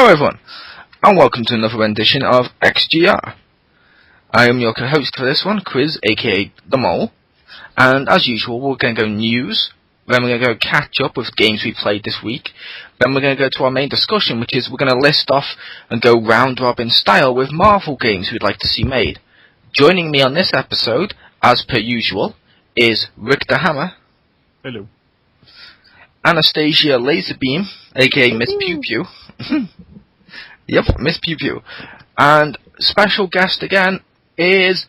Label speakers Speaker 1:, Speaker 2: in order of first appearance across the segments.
Speaker 1: Hello everyone, and welcome to another rendition of XGR. I am your co-host for this one, Quiz, aka The Mole, and as usual we're going to go news, then we're going to go catch up with games we played this week, then we're going to go to our main discussion, which is we're going to list off and go round robin style with Marvel games we'd like to see made. Joining me on this episode, as per usual, is Rick the Hammer.
Speaker 2: Hello.
Speaker 1: Anastasia Laserbeam, aka Miss Pew Pew. Yep, Miss Pew Pew. And special guest again is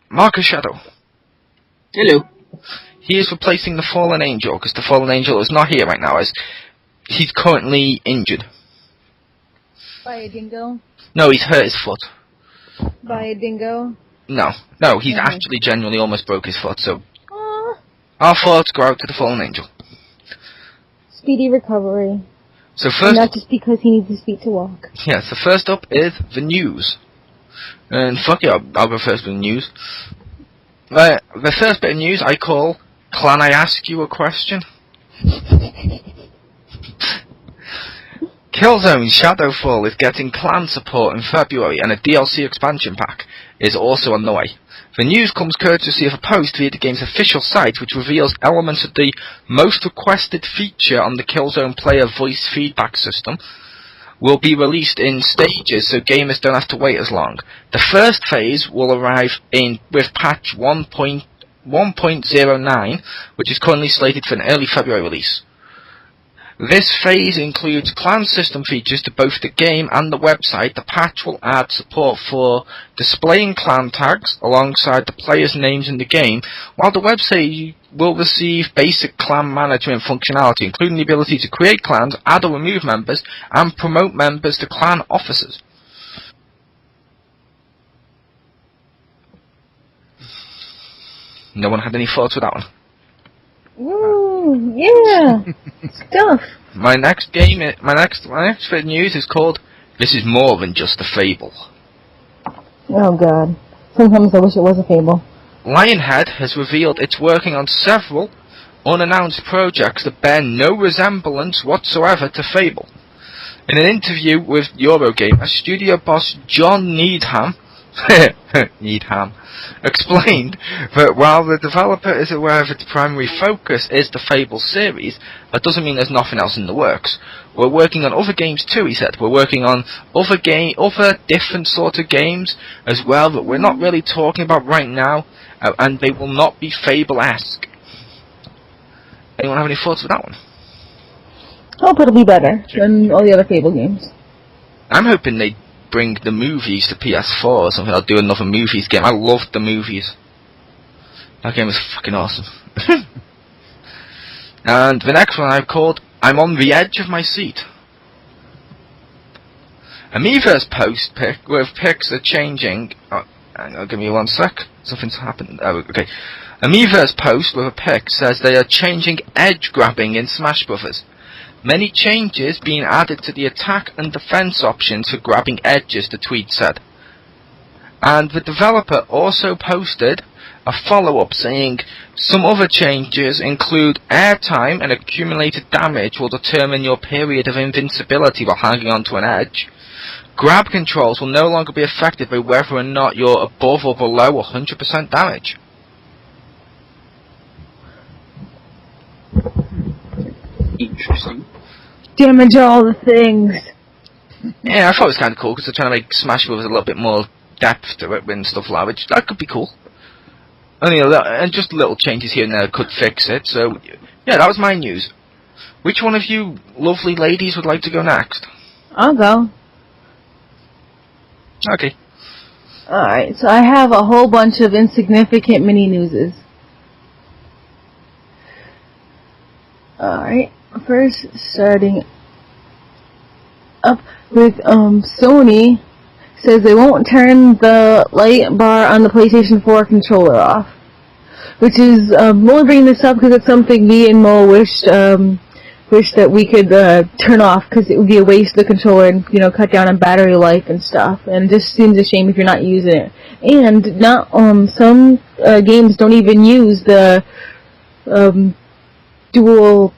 Speaker 1: Marcus Shadow.
Speaker 3: Hello.
Speaker 1: He is replacing the Fallen Angel, because the Fallen Angel is not here right now, as he's currently injured.
Speaker 4: By a dingo?
Speaker 1: No, he's hurt his foot.
Speaker 4: By a dingo?
Speaker 1: No, he's actually genuinely almost broke his foot, so...
Speaker 4: Aww.
Speaker 1: Our thoughts go out to the Fallen Angel.
Speaker 4: Speedy recovery.
Speaker 1: So first...
Speaker 4: And not just because he needs his feet to walk.
Speaker 1: Yeah, so first up is the news. And fuck it, I'll go first with the news. The first bit of news I call, Can I Ask You a Question? Killzone Shadowfall is getting clan support in February, and a DLC expansion pack is also on the way. The news comes courtesy of a post via the game's official site, which reveals elements of the most requested feature on the Killzone player voice feedback system will be released in stages, so gamers don't have to wait as long. The first phase will arrive with patch 1.09, which is currently slated for an early February release. This phase includes clan system features to both the game and the website. The patch will add support for displaying clan tags alongside the players' names in the game, while the website will receive basic clan management functionality, including the ability to create clans, add or remove members, and promote members to clan officers. No one had any thoughts with that one?
Speaker 4: Ooh, yeah. Stuff.
Speaker 1: My next bit of news is called This Is More Than Just a Fable.
Speaker 4: Oh god. Sometimes I wish it was a fable.
Speaker 1: Lionhead has revealed it's working on several unannounced projects that bear no resemblance whatsoever to Fable. In an interview with Eurogamer, studio boss John Needham explained that while the developer is aware of its primary focus is the Fable series, that doesn't mean there's nothing else in the works. We're working on other games too, he said. We're working on other different sort of games as well that we're not really talking about right now, and they will not be Fable-esque. Anyone have any thoughts with that one?
Speaker 4: I hope it'll be better than all the other Fable games.
Speaker 1: I'm hoping they bring the movies to PS4 or something. I'll do another movies game. I loved the movies. That game was fucking awesome. And the next one I've called I'm on the Edge of My Seat. Amiiverse post with pics are changing. Hang on, give me 1 sec. Something's happened. Oh, okay. Amiiverse post with a pic says they are changing edge grabbing in Smash Bros. Many changes being added to the attack and defense options for grabbing edges, the tweet said. And the developer also posted a follow-up saying some other changes include airtime and accumulated damage will determine your period of invincibility while hanging onto an edge. Grab controls will no longer be affected by whether or not you're above or below 100% damage.
Speaker 3: Interesting.
Speaker 4: Damage all the things.
Speaker 1: Yeah, I thought it was kind of cool because they're trying to make Smash Bros. A little bit more depth to it and stuff like that, which that could be cool. And just little changes here and there could fix it. So, yeah, that was my news. Which one of you lovely ladies would like to go next?
Speaker 4: I'll go.
Speaker 1: Okay.
Speaker 4: Alright, so I have a whole bunch of insignificant mini-newses. Alright, first starting up with Sony says they won't turn the light bar on the PlayStation 4 controller off. Which is, I'm only bringing this up because it's something me and Mo wished that we could turn off because it would be a waste of the controller and, cut down on battery life and stuff. And it just seems a shame if you're not using it. And not some games don't even use the dual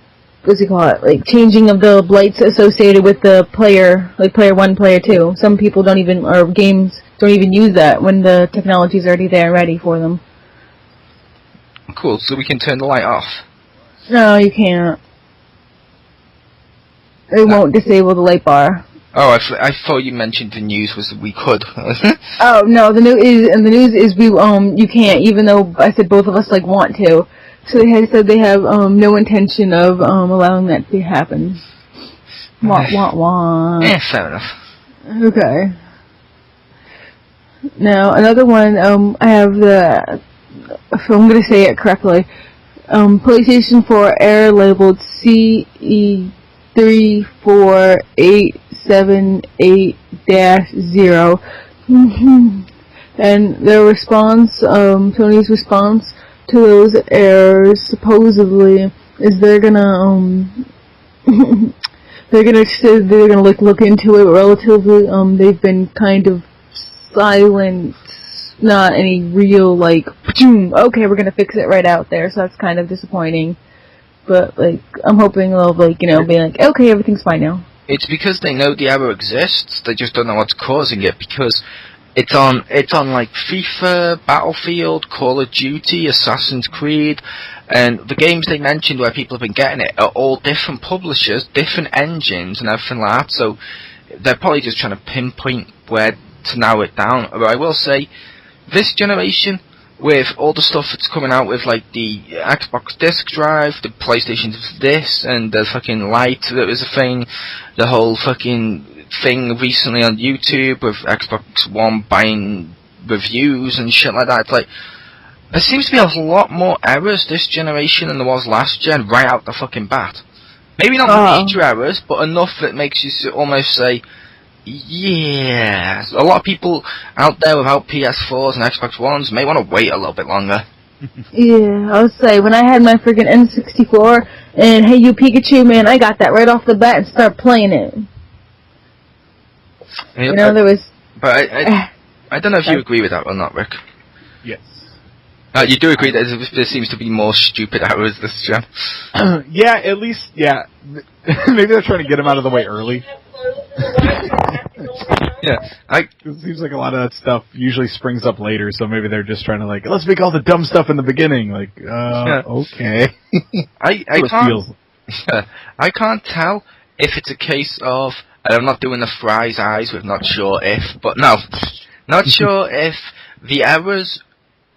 Speaker 4: what's it called? Like changing of the blights associated with the player, like player 1, player 2. Some people don't even, or games don't even use that when the technology's already there and ready for them.
Speaker 1: Cool, so we can turn the light off.
Speaker 4: No, you can't. It won't disable the light bar.
Speaker 1: Oh, I thought you mentioned the news was that we could.
Speaker 4: Oh no, the news is we you can't, even though I said both of us like want to. So they had said they have no intention of allowing that to happen. Wah.
Speaker 1: Yeah, fair enough.
Speaker 4: Okay. Now another one. I have the. If I'm gonna say it correctly. PlayStation 4 error labeled CE34878-0. And their response, Sony's response to those errors, supposedly, is they're gonna look into it relatively. They've been kind of silent. Not any real, like, okay, we're gonna fix it right out there, so that's kind of disappointing. But, like, I'm hoping they'll, like, be like, okay, everything's fine now.
Speaker 1: It's because they know the error exists, they just don't know what's causing it, because it's on like, FIFA, Battlefield, Call of Duty, Assassin's Creed, and the games they mentioned where people have been getting it are all different publishers, different engines, and everything like that, so they're probably just trying to pinpoint where to narrow it down. But I will say, this generation, with all the stuff that's coming out with, like, the Xbox disk drive, the PlayStation this, and the fucking Lite that was a thing, the whole fucking thing recently on YouTube with Xbox One buying reviews and shit like that, it's like, there seems to be a lot more errors this generation than there was last gen, right out the fucking bat. Maybe not major errors, but enough that makes you almost say, yeah, a lot of people out there without PS4s and Xbox Ones may want to wait a little bit longer.
Speaker 4: Yeah, I would say, when I had my friggin' N64, and Hey You Pikachu, man, I got that right off the bat and started playing it.
Speaker 1: Yeah,
Speaker 4: there was...
Speaker 1: But I don't know if you agree with that or not, Rick.
Speaker 2: Yes.
Speaker 1: You do agree that there seems to be more stupid errors this gen?
Speaker 2: Yeah, at least, yeah. Maybe they're trying to get them out of the way early.
Speaker 1: Yeah,
Speaker 2: it seems like a lot of that stuff usually springs up later, so maybe they're just trying to, like, let's make all the dumb stuff in the beginning. Like, okay.
Speaker 1: I can't tell if it's a case of, and I'm not doing the Fry's eyes with not sure if, but no, not sure if the errors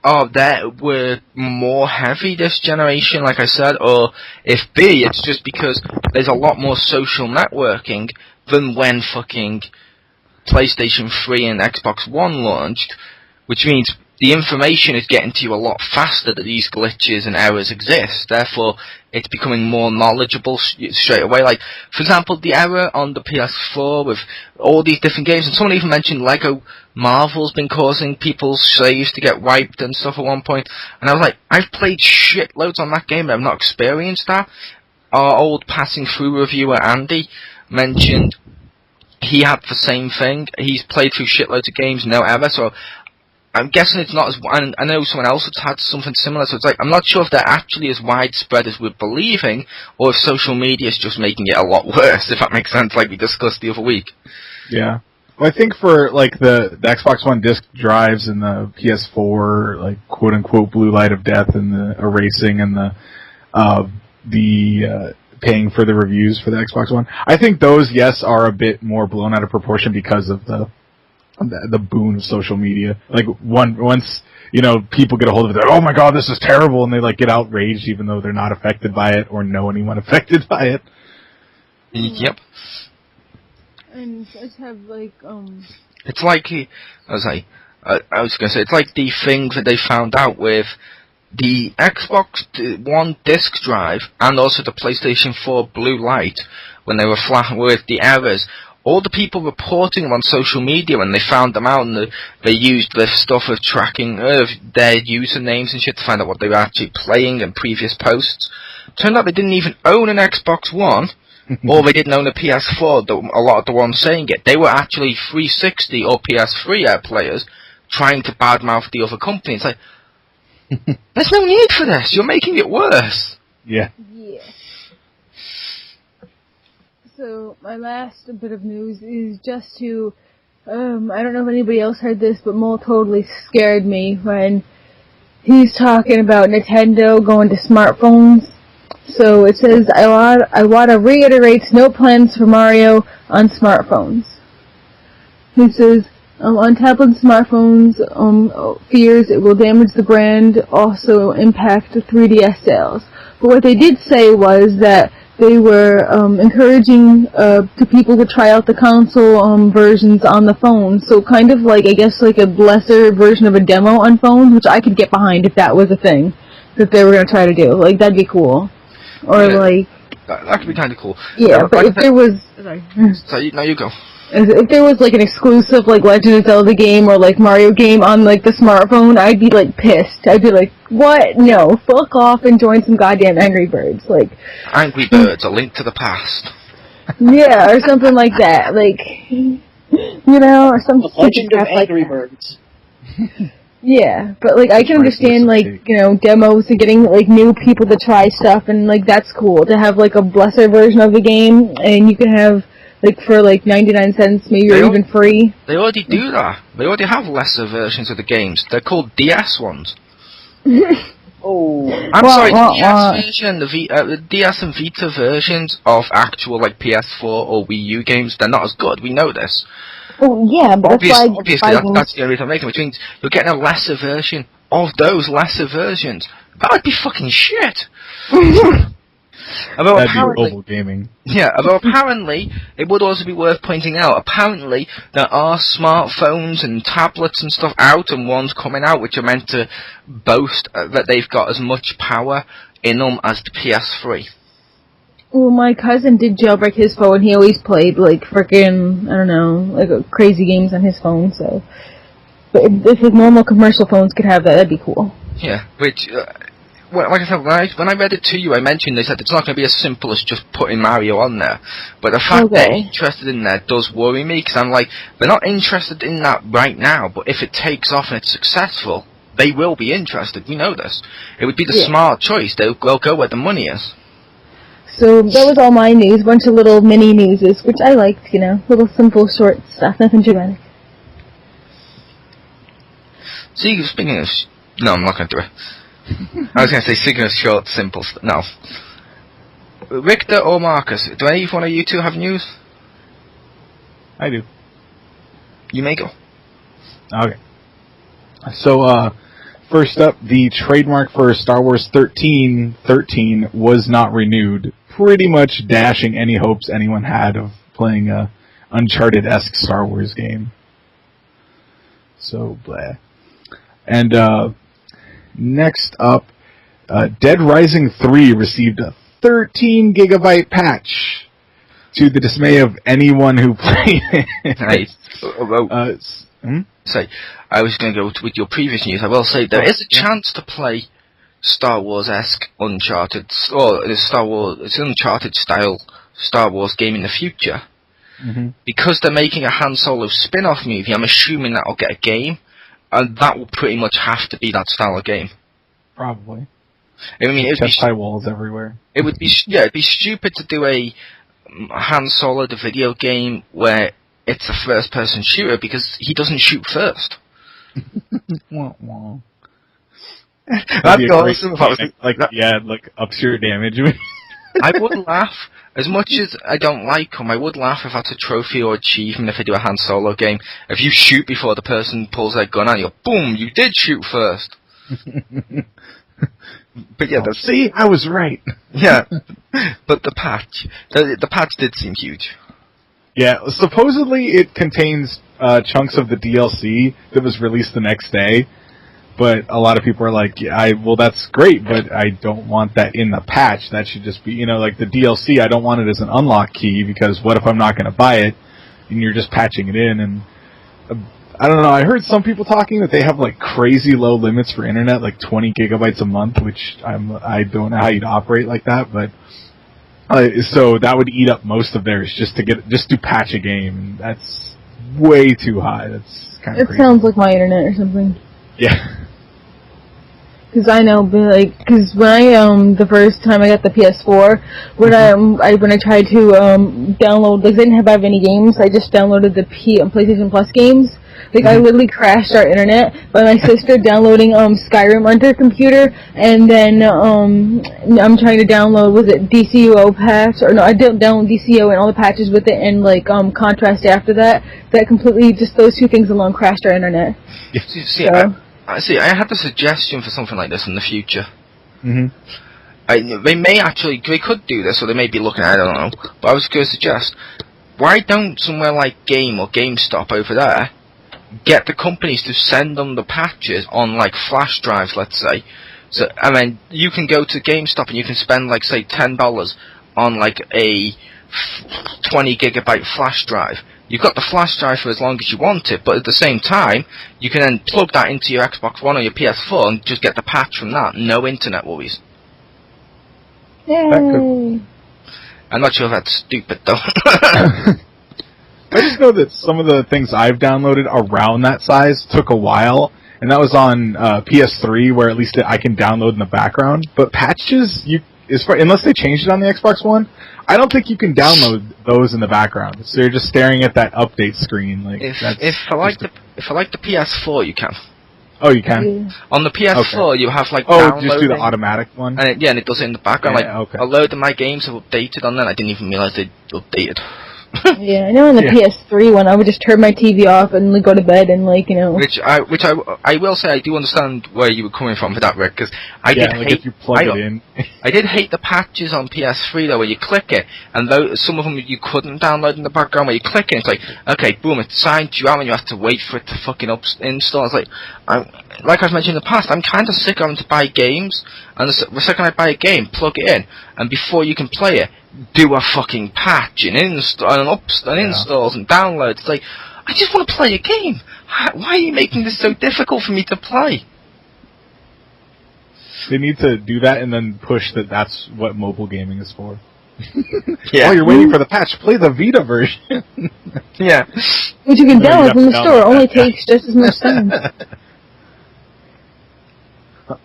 Speaker 1: were more heavy this generation, like I said, or if B, it's just because there's a lot more social networking than when fucking PlayStation 3 and Xbox One launched, which means the information is getting to you a lot faster that these glitches and errors exist, therefore it's becoming more knowledgeable straight away. Like, for example, the error on the PS4 with all these different games, and someone even mentioned Lego Marvel's been causing people's saves to get wiped and stuff at one point, and I was like, I've played shitloads on that game and I've not experienced that. Our old passing through reviewer Andy mentioned he had the same thing. He's played through shitloads of games, no error, so I'm guessing it's not as... And I know someone else has had something similar, so it's like, I'm not sure if they're actually as widespread as we're believing, or if social media is just making it a lot worse, if that makes sense, like we discussed the other week.
Speaker 2: Yeah. Well, I think for, like, the Xbox One disc drives and the PS4, like, quote-unquote blue light of death and the erasing and the paying for the reviews for the Xbox One, I think those, yes, are a bit more blown out of proportion because of the boon of social media. Like, once, people get a hold of it, they're, oh my god, this is terrible, and they, like, get outraged even though they're not affected by it or know anyone affected by it.
Speaker 1: Yep.
Speaker 4: And I just have, like,
Speaker 1: It's like, I was gonna say, it's like the thing that they found out with the Xbox One disc drive and also the PlayStation 4 blue light, when they were flat with the errors. All the people reporting them on social media when they found them out, and they used this stuff of tracking their usernames and shit to find out what they were actually playing in previous posts. Turned out they didn't even own an Xbox One, or they didn't own a PS4, a lot of the ones saying it. They were actually 360 or PS3 players trying to badmouth the other company. It's like, there's no need for this, you're making it worse.
Speaker 2: Yeah.
Speaker 4: So, my last bit of news is just to, I don't know if anybody else heard this, but Mole totally scared me when he's talking about Nintendo going to smartphones. So it says, Iwata reiterates no plans for Mario on smartphones. He says, on tablet and smartphones, fears it will damage the brand, also impact 3DS sales. But what they did say was that they were encouraging to people to try out the console versions on the phone. So kind of like, I guess, like a lesser version of a demo on phones, which I could get behind if that was a thing that they were going to try to do. Like, that'd be cool. Or
Speaker 1: yeah,
Speaker 4: like...
Speaker 1: That could be kind of cool.
Speaker 4: Yeah, but if there was... Sorry.
Speaker 1: So, now you go.
Speaker 4: If there was like an exclusive like Legend of Zelda game or like Mario game on like the smartphone, I'd be like pissed. I'd be like, what? No, fuck off and join some goddamn Angry Birds. Like
Speaker 1: Angry Birds, a link to the past.
Speaker 4: Yeah, or something like that. Like, or some
Speaker 3: Legend of
Speaker 4: crap like
Speaker 3: Angry
Speaker 4: that.
Speaker 3: Birds.
Speaker 4: Yeah, but like I can understand like, demos and getting like new people to try stuff, and like that's cool to have like a lesser version of the game, and you can have like for like 99 cents maybe, or even free.
Speaker 1: They already do that. They already have lesser versions of the games. They're called DS ones.
Speaker 3: Oh,
Speaker 1: I'm sorry, the DS version, the DS and Vita versions of actual like PS4 or Wii U games, they're not as good. We know this.
Speaker 4: Oh yeah, but
Speaker 1: obviously that's the only reason I'm making it, which means you're getting a lesser version of those lesser versions. That would be fucking shit.
Speaker 2: That'd be mobile gaming.
Speaker 1: Yeah, although apparently, it would also be worth pointing out, apparently there are smartphones and tablets and stuff out, and ones coming out which are meant to boast that they've got as much power in them as the PS3.
Speaker 4: Well, my cousin did jailbreak his phone. He always played, like, frickin', I don't know, like, crazy games on his phone, so... But if his normal commercial phones could have that, that'd be cool.
Speaker 1: Yeah, which... well, like I said, when I read it to you, I mentioned they said it's not going to be as simple as just putting Mario on there. But the fact they're interested in that does worry me, because I'm like, they're not interested in that right now, but if it takes off and it's successful, they will be interested. We know this. It would be the smart choice. They'll go where the money is. So
Speaker 4: that was all my news, a bunch of little mini newses, which I liked, little simple, short stuff, nothing dramatic.
Speaker 1: See, speaking of... No, I'm not going to do it. I was going to say, speaking of short, simple stuff. No. Richter or Marcus, do any one of you two have news?
Speaker 2: I do.
Speaker 1: You may go.
Speaker 2: Okay. So, first up, the trademark for Star Wars 1313 was not renewed, pretty much dashing any hopes anyone had of playing a Uncharted-esque Star Wars game. So, blah. And, next up, Dead Rising 3 received a 13-gigabyte patch, to the dismay of anyone who played it.
Speaker 1: Nice. Say, I was going to go with your previous news. I will say there is a chance to play Star Wars-esque Uncharted, or it's an Uncharted style Star Wars game in the future. Mm-hmm. Because they're making a Han Solo spin-off movie, I'm assuming that'll get a game, and that will pretty much have to be that style of game.
Speaker 2: Probably.
Speaker 1: I mean, it'd be
Speaker 2: high walls everywhere.
Speaker 1: It would be it'd be stupid to do a Han Solo the video game where it's a first-person shooter because he doesn't shoot first.
Speaker 2: Wah, wah.
Speaker 1: That'd be awesome if I was
Speaker 2: like ups your damage.
Speaker 1: I would laugh. As much as I don't like him, I would laugh if that's a trophy or achievement if I do a Han Solo game. If you shoot before the person pulls their gun out, you go, boom, you did shoot first. But yeah,
Speaker 2: see, I was right.
Speaker 1: Yeah, but the patch did seem huge.
Speaker 2: Yeah, supposedly it contains chunks of the DLC that was released the next day. But a lot of people are like, well, that's great, but I don't want that in the patch. That should just be, like the DLC, I don't want it as an unlock key, because what if I'm not going to buy it, and you're just patching it in, and I don't know, I heard some people talking that they have, like, crazy low limits for internet, like 20 gigabytes a month, which I don't know how you'd operate like that, but, so that would eat up most of theirs just to patch a game. That's way too high. That's kind of crazy.
Speaker 4: It sounds like my internet or something.
Speaker 2: Yeah.
Speaker 4: Because I know, because when the first time I got the PS4, when I tried to download, like, I didn't have any games, I just downloaded the PlayStation Plus games. Like, I literally crashed our internet by my sister downloading Skyrim onto her computer, and then I'm trying to download, was it DCUO patch? Or no, I didn't download DCO and all the patches with it, and like Contrast after that. That completely, just those two things alone crashed our internet.
Speaker 1: See, I had a suggestion for something like this in the future. They could do this, or they may be looking at it, I don't know. But I was going to suggest, why don't somewhere like Game or GameStop over there get the companies to send them the patches on, like, flash drives, let's say. So, I mean, you can go to GameStop and you can spend, like, say, $10 on, like, a 20 gigabyte flash drive. You've got the flash drive for as long as you want it, but at the same time, you can then plug that into your Xbox One or your PS4 and just get the patch from that. No internet worries.
Speaker 4: Yay!
Speaker 1: I'm not sure if that's stupid, though.
Speaker 2: I just know that some of the things I've downloaded around that size took a while, and that was on PS3, where at least I can download in the background. But patches, unless they changed it on the Xbox One, I don't think you can download those in the background. So you're just staring at that update screen. Like,
Speaker 1: if I like the PS4, you can.
Speaker 2: Oh, you can?
Speaker 1: On the PS4, you have, like,
Speaker 2: downloading. Just do the automatic one?
Speaker 1: And it does it in the background.
Speaker 2: Yeah,
Speaker 1: a load of my games have updated on that. I didn't even realize they'd updated.
Speaker 4: Yeah, I know on the PS3 one, I would just turn my TV off and like, go to bed and, like, you know.
Speaker 1: Which I will say, I do understand where you were coming from for that, Rick, because I did hate.
Speaker 2: If you plug it in.
Speaker 1: I did hate the patches on PS3 though, where you click it, and some of them you couldn't download in the background. Where you click it, it's like, okay, boom, it's signed you out, and you have to wait for it to fucking install. It's like I've mentioned in the past, I'm kind of sick of having to buy games, and the second I buy a game, plug it in, and before you can play it, do a fucking patch and installs and downloads. It's like, I just want to play a game. Why are you making this so difficult for me to play?
Speaker 2: They need to do that and then push that's what mobile gaming is for.
Speaker 1: Yeah.
Speaker 2: While you're waiting for the patch, play the Vita version.
Speaker 1: Yeah.
Speaker 4: Which you can download from the store. Only takes just as much time.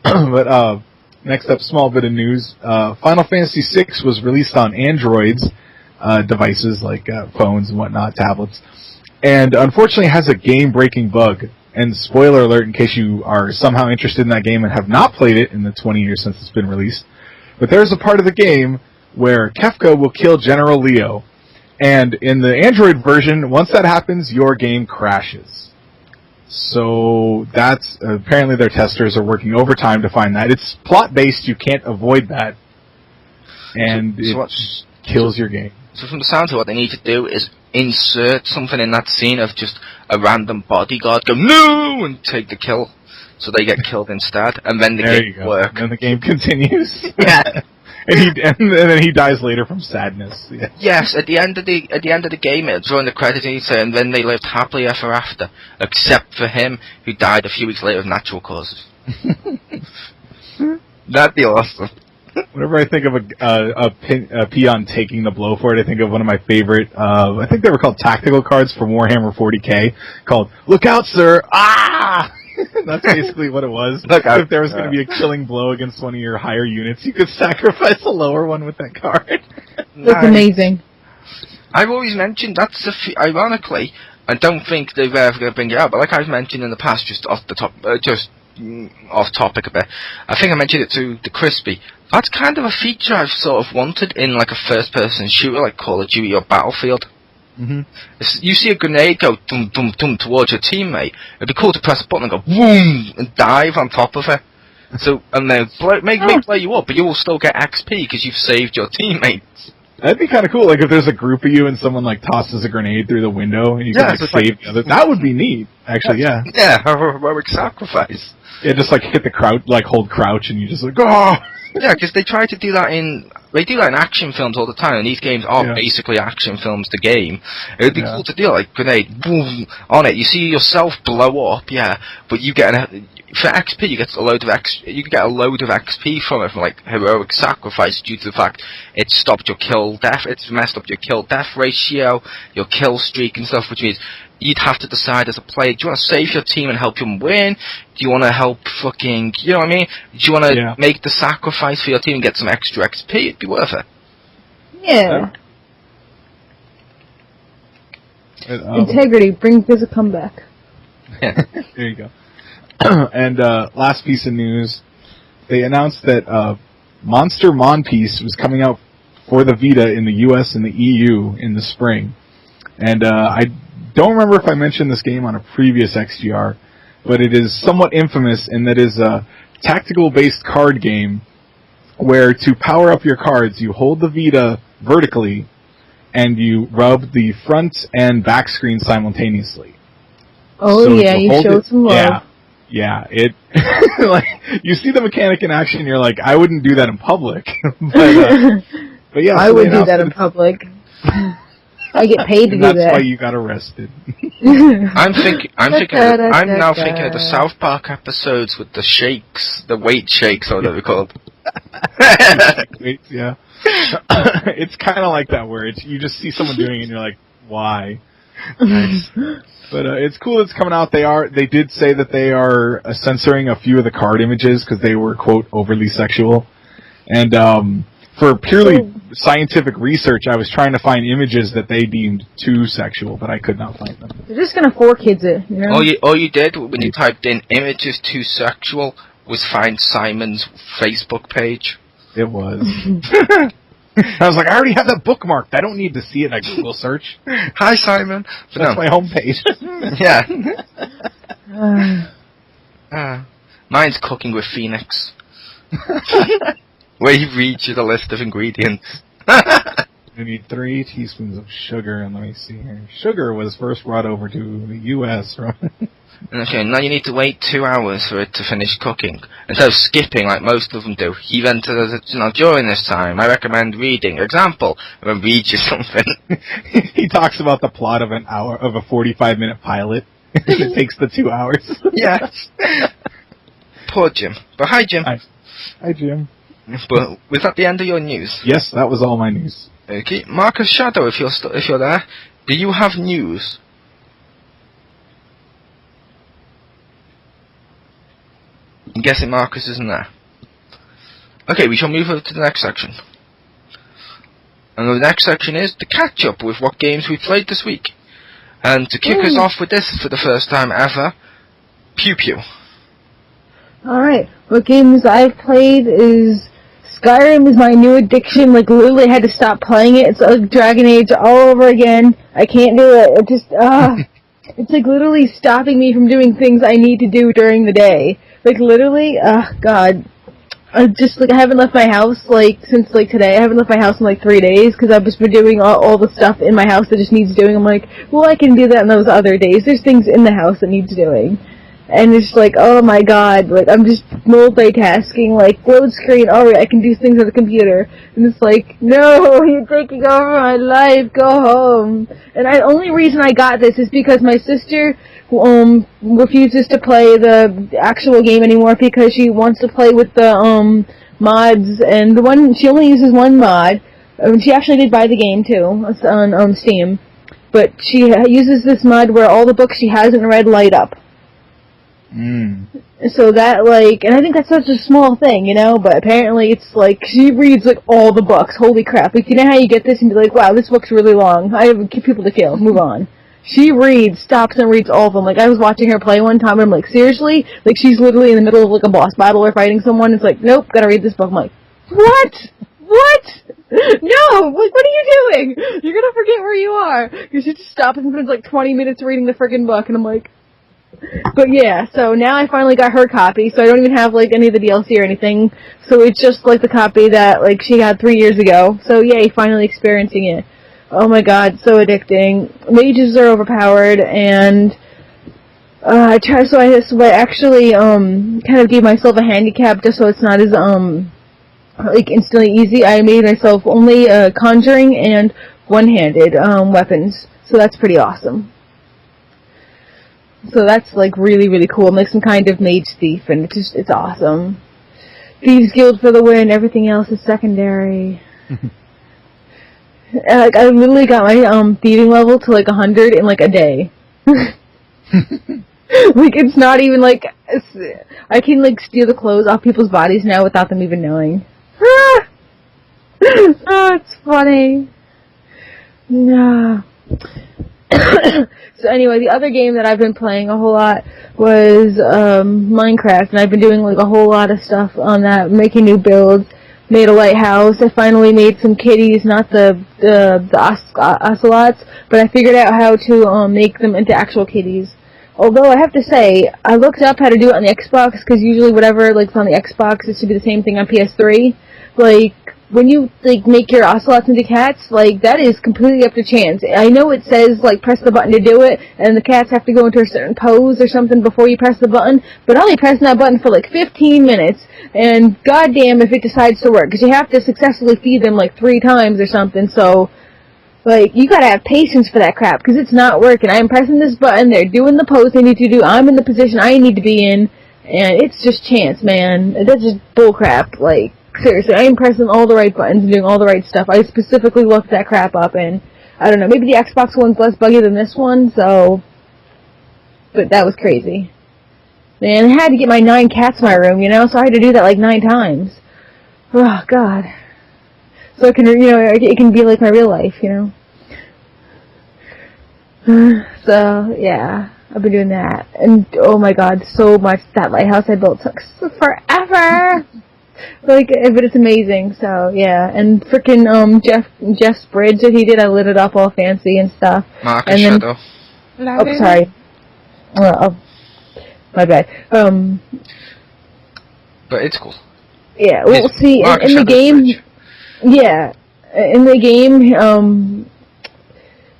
Speaker 2: But, next up, small bit of news. Final Fantasy VI was released on Android's devices, like phones and whatnot, tablets. And unfortunately has a game-breaking bug. And spoiler alert, in case you are somehow interested in that game and have not played it in the 20 years since it's been released. But there's a part of the game where Kefka will kill General Leo. And in the Android version, once that happens, your game crashes. So that's apparently their testers are working overtime to find that. It's plot-based, you can't avoid that. And it kills your game.
Speaker 1: So from the sound of what they need to do is insert something in that scene of just a random bodyguard go, no, and take the kill. So they get killed instead, and then the game works.
Speaker 2: And then the game continues.
Speaker 1: Yeah.
Speaker 2: and then he dies later from sadness. Yeah.
Speaker 1: Yes, at the end of the game, during the credits, and then they lived happily ever after, except for him, who died a few weeks later of natural causes. That'd be awesome.
Speaker 2: Whenever I think of a peon taking the blow for it, I think of one of my favorite, I think they were called tactical cards for Warhammer 40k, called "Look Out, Sir!" Ah! That's basically what it was. If there was going to be a killing blow against one of your higher units, you could sacrifice a lower one with that card.
Speaker 4: That's amazing.
Speaker 1: I've always mentioned, ironically, I don't think they're ever going to bring it out, but like I've mentioned in the past, just off topic a bit, I think I mentioned it to the Crispy. That's kind of a feature I've sort of wanted in like a first-person shooter like Call of Duty or Battlefield.
Speaker 2: Mm-hmm.
Speaker 1: You see a grenade go dum dum dum towards your teammate, it'd be cool to press a button and go boom and dive on top of it. So and then make play you up, but you will still get XP because you've saved your teammates.
Speaker 2: That'd be kind of cool. Like if there's a group of you and someone like tosses a grenade through the window and you can save the other. That would be neat. Actually, yeah.
Speaker 1: Yeah, heroic sacrifice.
Speaker 2: Yeah, just like hit the crouch, like hold crouch, and you just like oh.
Speaker 1: Yeah, because they try to do that in action films all the time, and these games are basically action films. The game, it would be cool to do like grenade, boom, on it. You see yourself blow up, but you get for XP, you get a load of XP from it, from like heroic sacrifice, due to the fact it stopped your kill death, it's messed up your kill death ratio, your kill streak and stuff, which means you'd have to decide as a player, do you want to save your team and help them win? Do you want to help fucking, you know what I mean? Do you want to make the sacrifice for your team and get some extra XP? It'd be worth it.
Speaker 4: Yeah. Integrity brings us a comeback.
Speaker 2: There you go. And last piece of news, they announced that Monster Monpiece was coming out for the Vita in the US and the EU in the spring. And I don't remember if I mentioned this game on a previous XGR, but it is somewhat infamous in that it is a tactical-based card game where to power up your cards, you hold the Vita vertically and you rub the front and back screen simultaneously.
Speaker 4: Oh, so yeah, you showed some love.
Speaker 2: Yeah, it like you see the mechanic in action, and you're like, I wouldn't do that in public. But yeah,
Speaker 4: I would do that in public. I get paid to do that.
Speaker 2: That's why you got arrested.
Speaker 1: I'm now thinking of the South Park episodes with the shakes, the weight shakes, or whatever they're called.
Speaker 2: Yeah. It's kind of like that, where you just see someone doing it, and you're like, why? Nice. But it's cool it's coming out. They did say that they are censoring a few of the card images because they were, quote, overly sexual. And for purely scientific research, I was trying to find images that they deemed too sexual, but I could not find them.
Speaker 4: They're just going to 4Kids it, you know?
Speaker 1: All you did when you typed in images too sexual was find Simon's Facebook page.
Speaker 2: It was. I was like, I already have that bookmarked. I don't need to see it in a Google search.
Speaker 1: Hi, Simon.
Speaker 2: That's my homepage.
Speaker 1: Yeah. Mine's Cooking with Phoenix. Where he reads you the list of ingredients.
Speaker 2: You need 3 teaspoons of sugar, and let me see here. Sugar was first brought over to the U.S.
Speaker 1: Okay, now you need to wait 2 hours for it to finish cooking. Instead of skipping like most of them do, he then says, during this time, I recommend reading. Example, I'm going to read you something.
Speaker 2: He talks about the plot of a 45-minute pilot. It takes the 2 hours.
Speaker 1: Yes. Poor Jim. But hi, Jim.
Speaker 2: Hi, Jim.
Speaker 1: But was that the end of your news?
Speaker 2: Yes, that was all my news.
Speaker 1: Okay, Marcus Shadow, if you're there, do you have news? I'm guessing Marcus isn't there. Okay, we shall move over to the next section. And the next section is the catch-up with what games we played this week. And to kick us off with this for the first time ever, Pew Pew.
Speaker 4: Alright, what games I've played is Skyrim is my new addiction. Like, literally I had to stop playing it. It's like Dragon Age all over again. I can't do it. It just, it's like literally stopping me from doing things I need to do during the day. Like, literally, God. I haven't left my house, since, today. I haven't left my house in, 3 days, because I've just been doing all the stuff in my house that just needs doing. I'm like, well, I can do that in those other days. There's things in the house that needs doing. And it's oh my God, I'm just multitasking, load screen, alright, I can do things on the computer. And it's no, you're taking over my life, go home. And the only reason I got this is because my sister, refuses to play the actual game anymore because she wants to play with the, mods, and she only uses one mod. She actually did buy the game too, it's on Steam. But she uses this mod where all the books she hasn't read light up. So that, and I think that's such a small thing, but apparently it's she reads, all the books. Holy crap. You know how you get this and be wow, this book's really long. I have people to kill. Move on. She stops and reads all of them. I was watching her play one time and I'm seriously? She's literally in the middle of, a boss battle or fighting someone. It's nope, gotta read this book. I'm what? What? No! What are you doing? You're gonna forget where you are. You should just stop and spend, 20 minutes reading the friggin' book, and I'm But yeah, so now I finally got her copy, so I don't even have, any of the DLC or anything. So it's just, the copy that, she had 3 years ago. So yay, finally experiencing it. Oh my God, so addicting. Mages are overpowered, and I actually kind of gave myself a handicap just so it's not as instantly easy. I made myself only conjuring and one-handed weapons, so that's pretty awesome. So that's really, really cool. I'm some kind of mage thief, and it's awesome. Thieves Guild for the win. Everything else is secondary. I literally got my thieving level to 100 in a day. Like, it's not even like, I can like steal the clothes off people's bodies now without them even knowing. Oh, it's funny. No. So anyway, the other game that I've been playing a whole lot was Minecraft, and I've been doing like a whole lot of stuff on that, making new builds. Made a lighthouse. I finally made some kitties, not the ocelots, but I figured out how to make them into actual kitties. Although I have to say, I looked up how to do it on the Xbox, because usually whatever like on the Xbox, it should be the same thing on PS3. Like, when you like make your ocelots into cats, like, that is completely up to chance. I know it says like press the button to do it, and the cats have to go into a certain pose or something before you press the button, but I'll be pressing that button for like 15 minutes, and goddamn if it decides to work, because you have to successfully feed them like 3 times or something, so like, you gotta have patience for that crap, because it's not working. I'm pressing this button, they're doing the pose they need to do, I'm in the position I need to be in, and it's just chance, man. That's just bullcrap, like, seriously, I am pressing all the right buttons and doing all the right stuff. I specifically looked that crap up, and I don't know, maybe the Xbox one's less buggy than this one, so, but that was crazy. Man, I had to get my 9 cats in my room, you know, so I had to do that like 9 times. Oh, God. So it can, you know, it can be like my real life, you know. So, yeah, I've been doing that. And, oh my God, so much. That lighthouse I built took forever. Like, but it's amazing, so, yeah. And frickin', Jeff's bridge that he did, I lit it up all fancy and stuff.
Speaker 1: Mark
Speaker 4: and
Speaker 1: and
Speaker 4: then,
Speaker 1: Shadow.
Speaker 4: Oh, sorry. My bad.
Speaker 1: But it's cool.
Speaker 4: Yeah, well, see, in the game... Bridge. Yeah, in the game,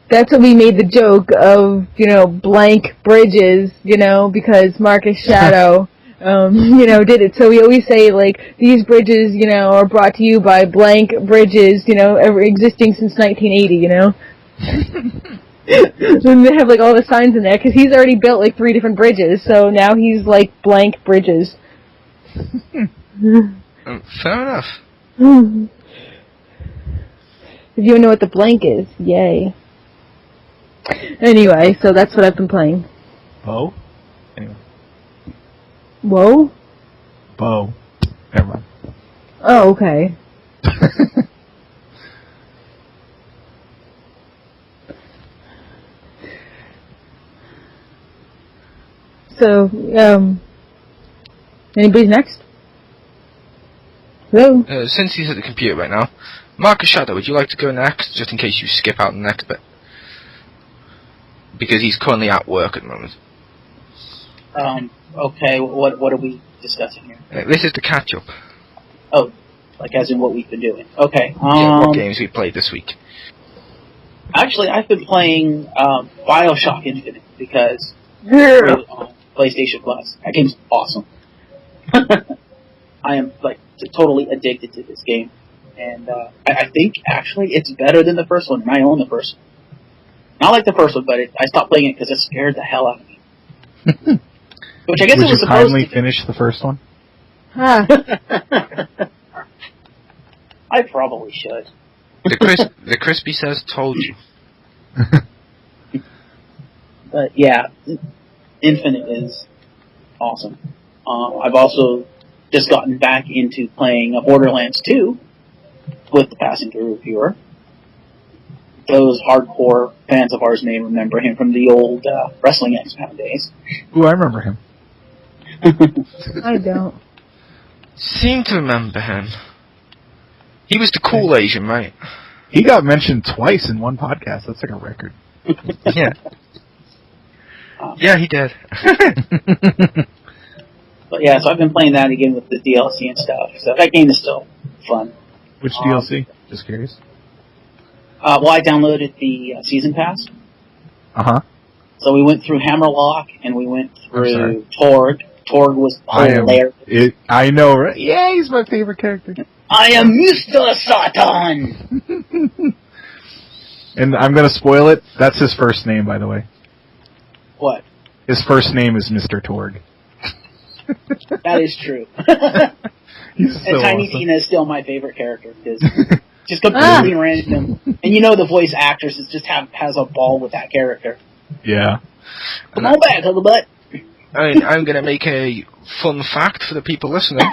Speaker 4: that's what we made the joke of, you know, blank bridges, you know, because Marcus Shadow, you know, did it. So we always say, like, these bridges, you know, are brought to you by blank bridges, you know, ever existing since 1980, you know. And they have, like, all the signs in there, because he's already built, like, 3 different bridges, so now he's, like, blank bridges.
Speaker 1: Fair enough.
Speaker 4: If you know what the blank is, yay. Anyway, so that's what I've been playing.
Speaker 2: Bo? Anyway.
Speaker 4: Whoa?
Speaker 2: Bo. Never mind.
Speaker 4: Oh, okay. So, anybody next? Hello?
Speaker 1: Since he's at the computer right now, Marcus Shadow, would you like to go next, just in case you skip out the next bit? Because he's currently at work at the moment.
Speaker 3: Okay, what are we discussing here?
Speaker 1: This is the catch-up.
Speaker 3: Oh, like as in what we've been doing. Okay.
Speaker 1: Yeah, what games we played this week.
Speaker 3: Actually, I've been playing Bioshock Infinite, because
Speaker 4: Yeah.
Speaker 3: on PlayStation Plus. That game's awesome. I am, like, totally addicted to this game. And I think, actually, it's better than the first one, and I own the first one. Not like the first one, but I stopped playing it because it scared the hell out of me. Which I guess
Speaker 2: Would
Speaker 3: it was
Speaker 2: you
Speaker 3: supposed
Speaker 2: kindly
Speaker 3: to
Speaker 2: finish the first one?
Speaker 4: Huh.
Speaker 3: I probably should.
Speaker 1: The Crispy says, told you.
Speaker 3: But, yeah, Infinite is awesome. I've also just gotten back into playing Borderlands 2 with the Passenger Reviewer. Those hardcore fans of ours may remember him from the old Wrestling Xpound days.
Speaker 2: Ooh, I remember him.
Speaker 4: I don't.
Speaker 1: Seem to remember him. He was the cool Asian, right?
Speaker 2: He got mentioned twice in one podcast. That's like a record.
Speaker 1: Yeah. Yeah, he did.
Speaker 3: But yeah, so I've been playing that again with the DLC and stuff. So that game is still fun.
Speaker 2: Which DLC? Just curious.
Speaker 3: Well, I downloaded the Season Pass.
Speaker 2: Uh-huh.
Speaker 3: So we went through Hammerlock, and we went through Torg. Torg was hilarious.
Speaker 2: I know, right? Yeah, he's my favorite character.
Speaker 3: I am Mr. Satan!
Speaker 2: And I'm going to spoil it. That's his first name, by the way.
Speaker 3: What?
Speaker 2: His first name is Mr. Torg.
Speaker 3: That is true.
Speaker 2: He's so
Speaker 3: and Tiny
Speaker 2: awesome.
Speaker 3: Tina is still my favorite character, because just completely random. And you know the voice actress is just has a ball with that character.
Speaker 2: Yeah.
Speaker 3: Come on back, Huggle Butt.
Speaker 1: I'm going to make a fun fact for the people listening.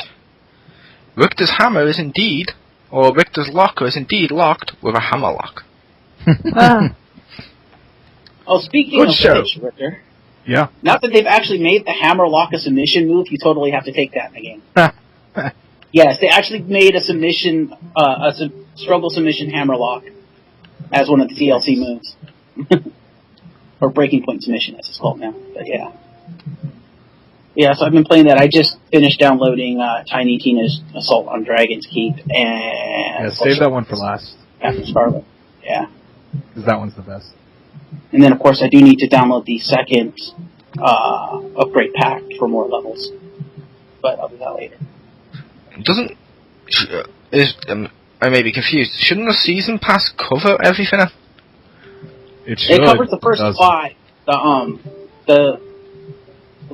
Speaker 1: Richter's hammer is indeed, or Richter's locker is indeed locked with a hammer lock.
Speaker 4: Ah.
Speaker 3: Oh, speaking
Speaker 2: Good
Speaker 3: of
Speaker 2: show.
Speaker 3: which, Richter,
Speaker 2: Yeah.
Speaker 3: now that they've actually made the hammer lock a submission move, you totally have to take that in the game. Yes, they actually made a submission, struggle submission hammer lock as one of the DLC moves. Or breaking point submission, as it's called now. But yeah. Yeah, so I've been playing that. I just finished downloading Tiny Tina's Assault on Dragon's Keep and...
Speaker 2: Yeah, save that one for last.
Speaker 3: Captain Scarlet. Yeah.
Speaker 2: Because that one's the best.
Speaker 3: And then, of course, I do need to download the second upgrade pack for more levels. But I'll do that later.
Speaker 1: I may be confused. Shouldn't the season pass cover everything?
Speaker 2: It should.
Speaker 3: It covers the first 5.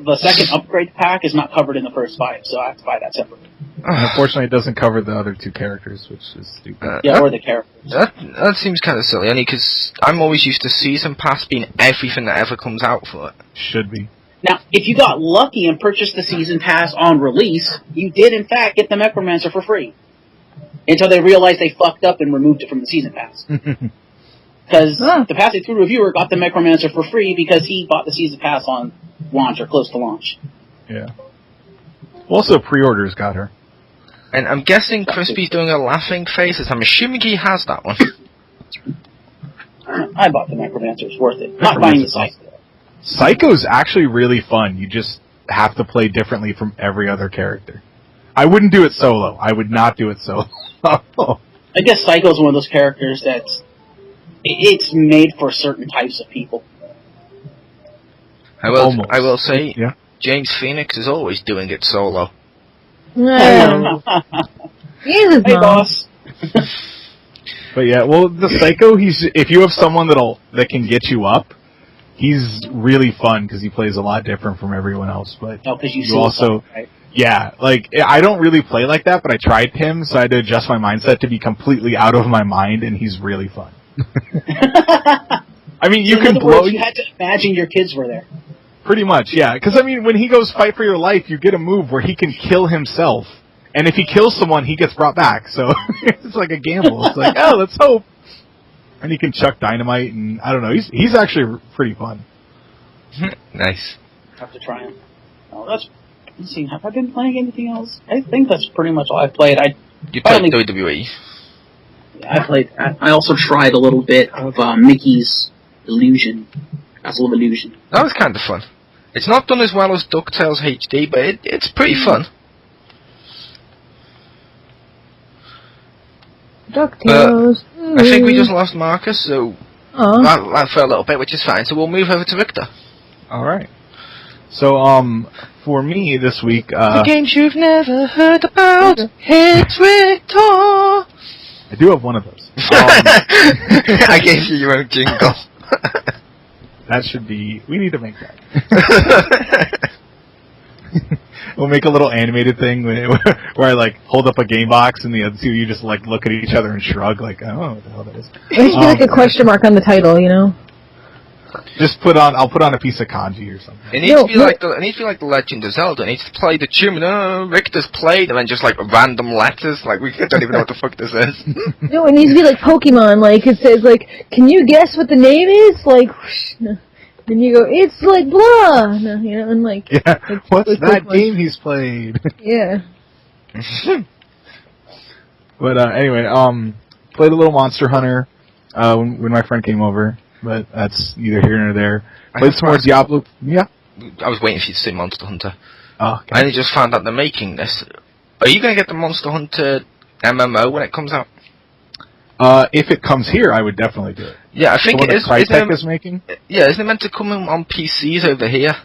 Speaker 3: The second upgrade pack is not covered in the first 5, so I have to buy that separately.
Speaker 2: Unfortunately, it doesn't cover the other 2 characters, which is stupid.
Speaker 3: Or the characters.
Speaker 1: That seems kind of silly, only because I'm always used to season pass being everything that ever comes out for it.
Speaker 2: Should be.
Speaker 3: Now, if you got lucky and purchased the season pass on release, you did in fact get the Necromancer for free. Until they realized they fucked up and removed it from the season pass. Because the Passing Through reviewer got the Necromancer for free because he bought the season pass on launch or close to launch.
Speaker 2: Yeah. Also, pre-orders got her.
Speaker 1: And I'm guessing Crispy's doing a laughing face, as I'm assuming he has that one.
Speaker 3: I bought the Necromancer, it's worth it. Not buying the Psycho.
Speaker 2: Psycho's actually really fun. You just have to play differently from every other character. I wouldn't do it solo. I would not do it solo.
Speaker 3: I guess Psycho's one of those characters that's... It's made for certain types of people.
Speaker 1: I will say,
Speaker 2: yeah.
Speaker 1: James Phoenix is always doing it solo.
Speaker 4: No. He's a
Speaker 3: Hey, boss.
Speaker 2: But yeah, well, the Psycho, if you have someone that can get you up, he's really fun because he plays a lot different from everyone else. But
Speaker 3: you
Speaker 2: also,
Speaker 3: right?
Speaker 2: Yeah, like I don't really play like that, but I tried him, so I had to adjust my mindset to be completely out of my mind, and he's really fun. I mean, you can blow.
Speaker 3: You had to imagine your kids were there.
Speaker 2: Pretty much, yeah. Because I mean, when he goes fight for your life, you get a move where he can kill himself, and if he kills someone, he gets brought back. So it's like a gamble. It's like, oh, let's hope. And he can chuck dynamite, and I don't know. He's actually pretty fun.
Speaker 1: Nice.
Speaker 3: Have to try him. Oh, let's see. Have I been playing anything else? I think that's pretty much all I've played.
Speaker 1: You played WWE.
Speaker 3: I also tried a little bit of Mickey's Illusion. Castle of Illusion.
Speaker 1: That was kind of fun. It's not done as well as DuckTales HD, but it's pretty fun.
Speaker 4: DuckTales.
Speaker 1: I think we just lost Marcus, so that for a little bit, which is fine. So we'll move over to Victor.
Speaker 2: All right. So, for me this week,
Speaker 1: the games you've never heard about. It's Victor.
Speaker 2: I do have one of those.
Speaker 1: I gave you your own jingle.
Speaker 2: That should be... We need to make that. We'll make a little animated thing where I, like, hold up a game box and the other two, you just, like, look at each other and shrug, like, I don't know what the hell that is.
Speaker 4: It should be like a question mark on the title, you know?
Speaker 2: I'll put on a piece of kanji or something.
Speaker 1: It needs to be like the Legend of Zelda. It needs to play the tune. Victor's played, and then just like random letters. Like we don't even know what the fuck this is.
Speaker 4: No, it needs to be like Pokemon. Like it says, like, can you guess what the name is? Like, whoosh, no. Then you go, it's like blah. No, you know, and like,
Speaker 2: yeah. What's
Speaker 4: like
Speaker 2: that
Speaker 4: Pokemon.
Speaker 2: game he's played?
Speaker 4: Yeah.
Speaker 2: But anyway, played a little Monster Hunter when my friend came over. But that's neither here nor there. Played some more Diablo. Yeah.
Speaker 1: I was waiting for you to say Monster Hunter.
Speaker 2: Oh, okay.
Speaker 1: I only just found out they're making this. Are you going to get the Monster Hunter MMO when it comes out?
Speaker 2: If it comes here, I would definitely do it.
Speaker 1: Yeah, I think it is.
Speaker 2: Crytek is making?
Speaker 1: Yeah, isn't it meant to come on PCs over here?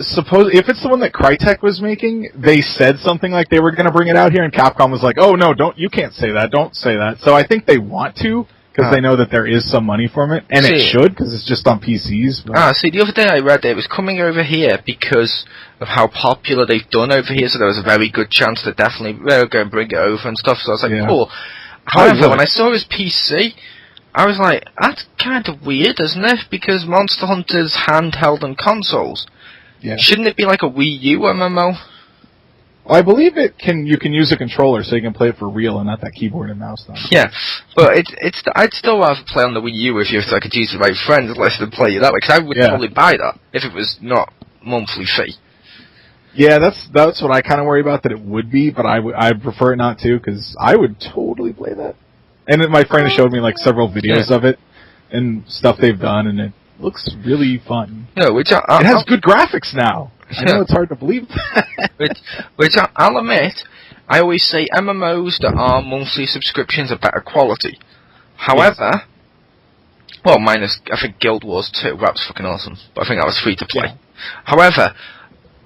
Speaker 2: Suppose if it's the one that Crytek was making, they said something like they were going to bring it out here, and Capcom was like, "Oh no, you can't say that. Don't say that." So I think they want to. Because they know that there is some money from it, and it should, because it's just on PCs. But.
Speaker 1: See, the other day I read that it was coming over here because of how popular they've done over here, so there was a very good chance that definitely they were going to bring it over and stuff, so I was like, cool. However, when I saw his PC, I was like, that's kind of weird, isn't it? Because Monster Hunter's handheld and consoles.
Speaker 2: Yeah.
Speaker 1: Shouldn't it be like a Wii U MMO?
Speaker 2: Well, I believe you can use a controller so you can play it for real and not that keyboard and mouse thing.
Speaker 1: Yeah, but I'd still rather play on the Wii U if I could use it with my friends less than play it that way, because I would totally buy that if it was not monthly fee.
Speaker 2: Yeah, that's what I kind of worry about, that it would be, but I prefer it not to, because I would totally play that. And then my friend showed me like several videos of it and stuff they've done, and it looks really fun.
Speaker 1: No,
Speaker 2: it has good graphics now. I know it's hard to believe that.
Speaker 1: which I'll admit, I always say MMOs that are monthly subscriptions are better quality. However, well, minus, I think Guild Wars 2, that was fucking awesome, but I think that was free to play.
Speaker 2: Yeah.
Speaker 1: However,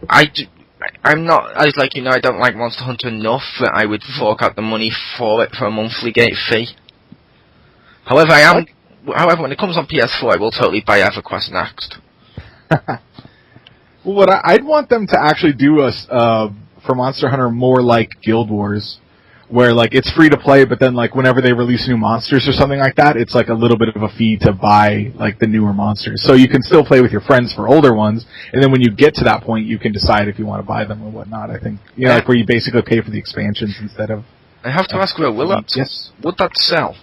Speaker 1: I'm not, I don't like Monster Hunter enough that I would fork out the money for it for a monthly gate fee. However, however, when it comes on PS4, I will totally buy EverQuest next.
Speaker 2: Well, what I'd want them to actually do for Monster Hunter more like Guild Wars, where like it's free to play, but then like whenever they release new monsters or something like that, it's like a little bit of a fee to buy like the newer monsters. So you can still play with your friends for older ones, and then when you get to that point, you can decide if you want to buy them or whatnot. I think like where you basically pay for the expansions instead of.
Speaker 1: I have to ask you, would that sell?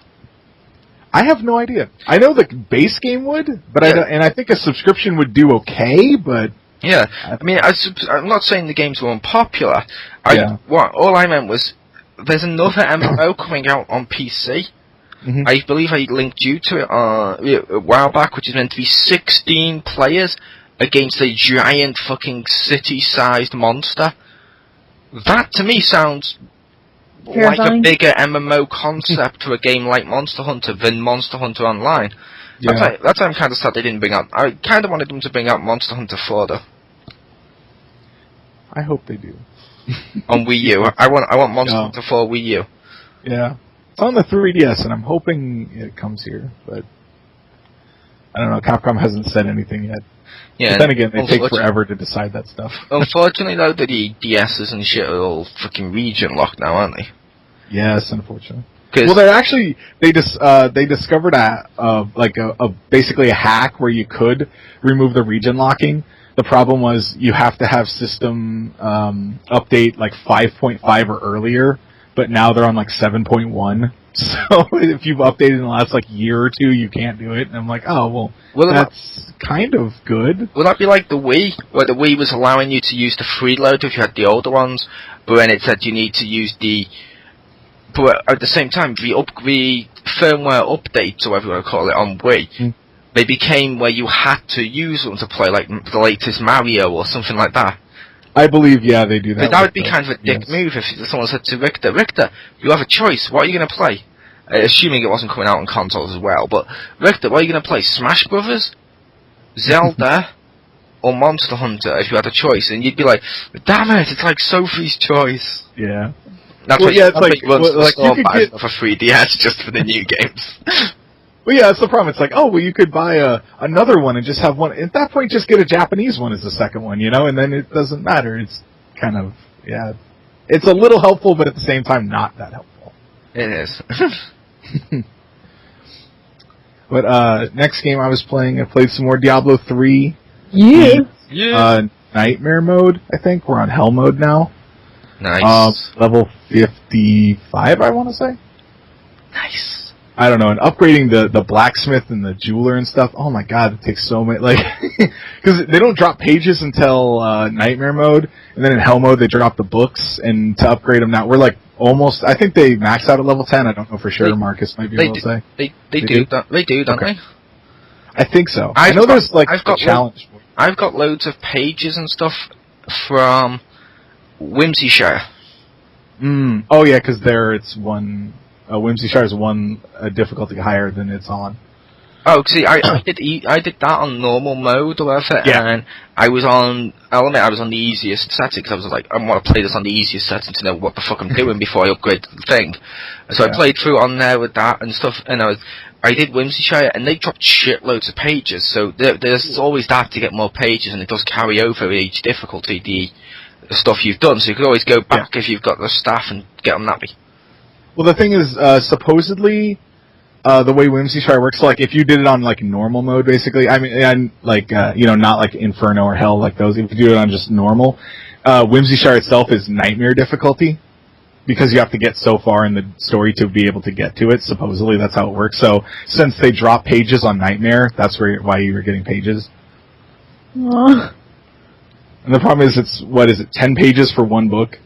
Speaker 2: I have no idea. I know the base game would, but I think a subscription would do okay, but.
Speaker 1: Yeah, I mean, I'm not saying the games were unpopular. All I meant was, there's another MMO coming out on PC. Mm-hmm. I believe I linked you to it a while back, which is meant to be 16 players against a giant fucking city-sized monster. That, to me, sounds like a bigger MMO concept to a game like Monster Hunter than Monster Hunter Online. Yeah. That's why I'm kind of sad they didn't bring out. I kind of wanted them to bring out Monster Hunter 4, though.
Speaker 2: I hope they do.
Speaker 1: On Wii U. I want Monster Hunter 4 Wii U.
Speaker 2: Yeah. It's on the 3DS, and I'm hoping it comes here, but I don't know. Capcom hasn't said anything yet. Yeah. But then again, they take forever to decide that stuff.
Speaker 1: Unfortunately, though, the DSs and shit are all fucking region locked now, aren't they?
Speaker 2: Yes, unfortunately. Well, they discovered basically a hack where you could remove the region locking. The problem was you have to have system update like 5.5 or earlier, but now they're on like 7.1. So if you've updated in the last like year or two, you can't do it. And I'm like, oh well, that's kind of good.
Speaker 1: Will that be like the Wii, where the Wii was allowing you to use the freeloader if you had the older ones, but then it said you need to use the. But at the same time, the firmware updates, or whatever you want to call it, on Wii, they became where you had to use them to play, like, the latest Mario or something like that.
Speaker 2: I believe, they do that.
Speaker 1: But that would be kind of a dick move if someone said to Richter, you have a choice, what are you going to play? Assuming it wasn't coming out on consoles as well, but Richter, what are you going to play? Smash Brothers? Zelda? Or Monster Hunter, if you had a choice? And you'd be like, damn it, it's like Sophie's Choice.
Speaker 2: Yeah.
Speaker 1: That's what it's like you could get for 3DS just for the new games.
Speaker 2: Well, yeah, that's the problem. It's like, you could buy another one and just have one. At that point, just get a Japanese one as the second one, and then it doesn't matter. It's kind of, it's a little helpful, but at the same time, not that helpful.
Speaker 1: It is.
Speaker 2: But next game I was playing, I played some more Diablo 3.
Speaker 4: Yeah.
Speaker 2: Nightmare mode, I think. We're on Hell mode now.
Speaker 1: Nice.
Speaker 2: Level 55, I want to say.
Speaker 1: Nice.
Speaker 2: I don't know, and upgrading the blacksmith and the jeweler and stuff, oh my god, it takes so many, because they don't drop pages until Nightmare mode, and then in Hell mode they drop the books, and to upgrade them now, we're almost, I think they max out at level 10, I don't know for sure, Marcus might be able to say.
Speaker 1: They do, don't they?
Speaker 2: I think so. I know there's a challenge.
Speaker 1: I've got loads of pages and stuff from Whimsyshire.
Speaker 2: Oh yeah, because it's one. Whimsyshire is one difficulty higher than it's on.
Speaker 1: Oh, see, I did that on normal mode or whatever, and I'll admit I was on the easiest setting, because I was like, I want to play this on the easiest setting to know what the fuck I'm doing before I upgrade the thing. So I played through on there with that and stuff, and I did Whimsyshire, and they dropped shitloads of pages, so there's always that to get more pages, and it does carry over each difficulty, the stuff you've done, so you could always go back if you've got the staff and get them nappy.
Speaker 2: Well, the thing is, supposedly, the way Whimsy Shire works, so, like, if you did it on, like, normal mode, basically, I mean, and, like, not like Inferno or Hell, like those, if you do it on just normal, Whimsy Shire itself is Nightmare difficulty, because you have to get so far in the story to be able to get to it, supposedly, that's how it works. So, since they drop pages on Nightmare, that's why you were getting pages.
Speaker 4: Aww.
Speaker 2: And the problem is, 10 pages for one book?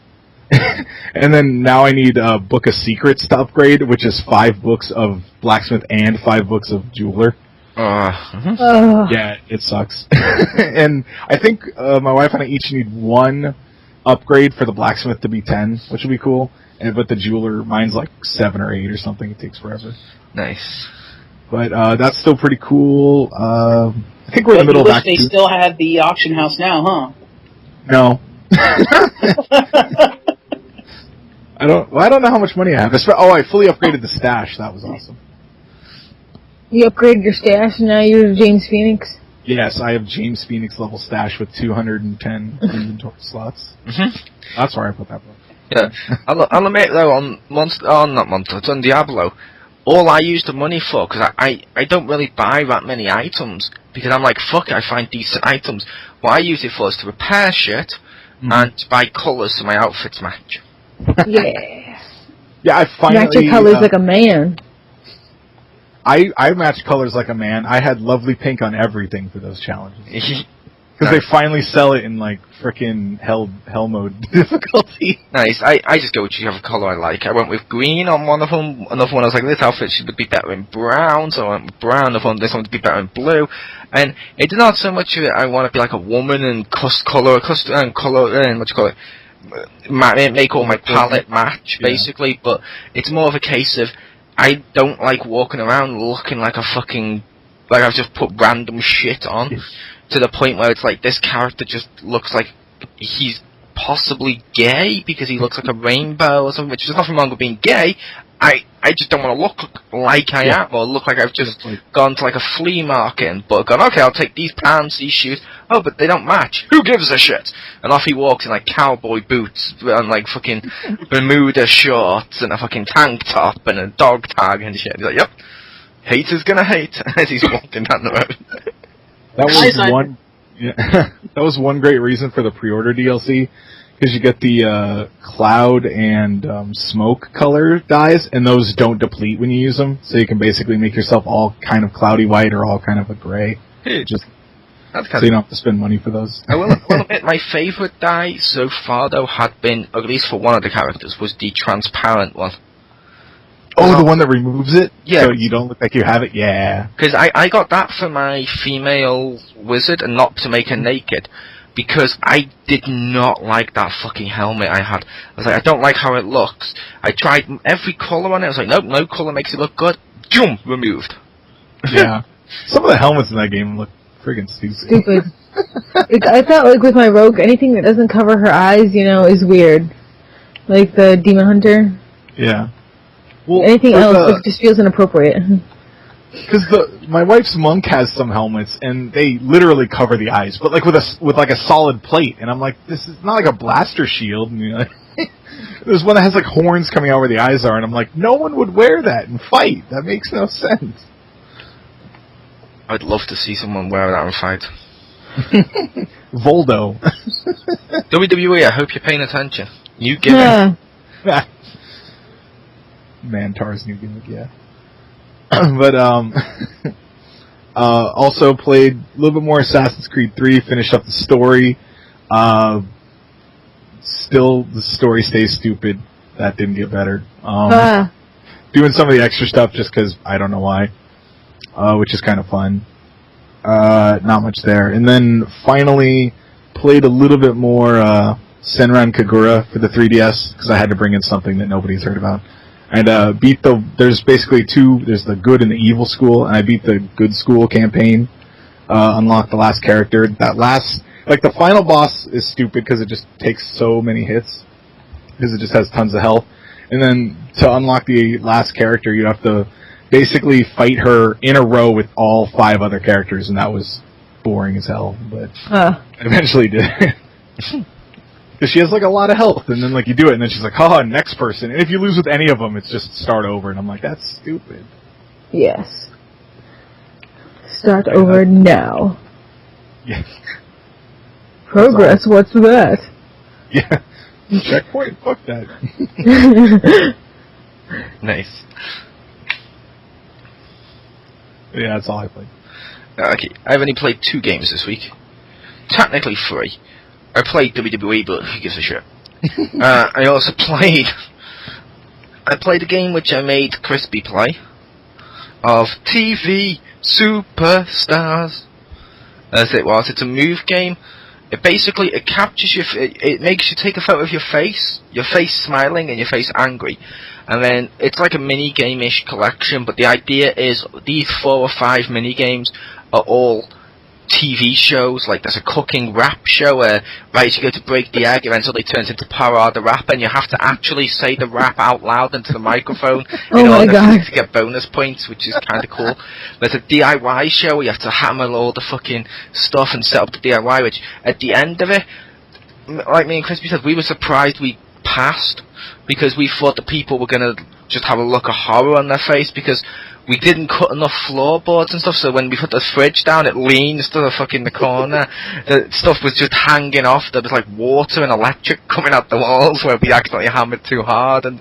Speaker 2: And then now I need a Book of Secrets to upgrade, which is 5 books of Blacksmith and 5 books of Jeweler. Yeah, it sucks. And I think my wife and I each need 1 upgrade for the Blacksmith to be 10, which would be cool. But the Jeweler, mine's like 7 or 8 or something. It takes forever.
Speaker 1: Nice.
Speaker 2: But that's still pretty cool. I think we're in the middle of Act 2.
Speaker 3: They still had the auction house now, huh?
Speaker 2: No. I don't know how much money I have. I fully upgraded the stash. That was awesome.
Speaker 4: You upgraded your stash and now you're James Phoenix?
Speaker 2: Yes, I have James Phoenix level stash with 210 inventory slots.
Speaker 1: Mm-hmm.
Speaker 2: That's where I put that book.
Speaker 1: Yeah. I'll admit though, on on Diablo, all I use the money for, because I don't really buy that many items, because I'm like, fuck it, I find decent items. What I use it for is to repair shit, and to buy colours so my outfits match.
Speaker 4: Yeah.
Speaker 2: Yeah, I finally...
Speaker 4: Match your colors like a man.
Speaker 2: I match colors like a man. I had lovely pink on everything for those challenges. Because they finally sell it in, like, frickin' hell mode difficulty.
Speaker 1: Nice. I just go with whichever colour I like. I went with green on one of them. Another one I was like, this outfit should be better in brown, so I went with brown. Another one, this one would be better in blue. And it's not so much that I want to be like a woman and make all my palette match, basically, but it's more of a case of, I don't like walking around looking like a fucking, like I've just put random shit on, to the point where it's like, this character just looks like he's possibly gay, because he looks like a rainbow or something, which is nothing wrong with being gay. I just don't want to look like I am, or look like I've just gone to like a flea market and gone, okay, I'll take these pants, these shoes, oh, but they don't match, who gives a shit? And off he walks in like cowboy boots, and like fucking Bermuda shorts, and a fucking tank top, and a dog tag and shit. He's like, yep, haters gonna hate, as he's walking down the road.
Speaker 2: That was one. Yeah, that was one great reason for the pre-order DLC, because you get the cloud and smoke color dyes, and those don't deplete when you use them, so you can basically make yourself all kind of cloudy white or all kind of a gray. Just so you don't have to spend money for those.
Speaker 1: I will admit, my favourite dye so far, though, had been, or at least for one of the characters, was the transparent one.
Speaker 2: Oh, the one that removes it?
Speaker 1: Yeah.
Speaker 2: So you don't look like you have it? Yeah.
Speaker 1: Because I got that for my female wizard, and not to make her naked, because I did not like that fucking helmet I had. I was like, I don't like how it looks. I tried every colour on it, I was like, nope, no colour makes it look good. Jump! Removed.
Speaker 2: Yeah. Some of the helmets in that game look friggin' stupid.
Speaker 4: I thought, like, with my rogue, anything that doesn't cover her eyes, is weird. Like the Demon Hunter.
Speaker 2: Yeah. Well,
Speaker 4: anything else just feels inappropriate.
Speaker 2: Because my wife's monk has some helmets, and they literally cover the eyes, but like with a solid plate. And I'm like, this is not like a blaster shield. And, there's one that has like horns coming out where the eyes are, and I'm like, no one would wear that and fight. That makes no sense.
Speaker 1: I'd love to see someone wear that and fight.
Speaker 2: Voldo.
Speaker 1: WWE, I hope you're paying attention. New gimmick.
Speaker 2: Mantar's new gimmick, yeah. But, also played a little bit more Assassin's Creed 3, finished up the story. Still, the story stays stupid. That didn't get better. Doing some of the extra stuff just because I don't know why. Which is kind of fun. Not much there. And then, finally, played a little bit more, Senran Kagura for the 3DS, because I had to bring in something that nobody's heard about. And there's basically there's the good and the evil school, and I beat the good school campaign, unlocked the last character. The final boss is stupid because it just takes so many hits, because it just has tons of health. And then to unlock the last character, you have to basically fight her in a row with all 5 other characters, and that was boring as hell, but I eventually did it. Because she has, like, a lot of health, and then, like, you do it, and then she's like, haha, next person. And if you lose with any of them, it's just start over, and I'm like, that's stupid.
Speaker 4: Yes. Start over now.
Speaker 2: Yes.
Speaker 4: Progress, what's that?
Speaker 2: Yeah. Checkpoint? Fuck that.
Speaker 1: Nice.
Speaker 2: Yeah, that's all I played.
Speaker 1: Okay, I've only played 2 games this week. Technically 3. I played WWE, but who gives a shit? I also played... I played a game which I made Crispy play, of TV Superstars. As it was, it's a move game. It captures your... It makes you take a photo of your face smiling and your face angry. And then it's like a mini-game-ish collection, but the idea is these 4 or 5 mini-games are all TV shows. Like there's a cooking rap show where, right, you go to break the egg, eventually it turns into Parade the Rap, and you have to actually say the rap out loud into the microphone in order to get bonus points, which is kind of cool. There's a DIY show where you have to hammer all the fucking stuff and set up the DIY, which at the end of it, like me and Crispy said, we were surprised we passed, because we thought the people were going to just have a look of horror on their face, because we didn't cut enough floorboards and stuff, so when we put the fridge down, it leans to the corner. The stuff was just hanging off. There was like water and electric coming out the walls where we accidentally hammered too hard, and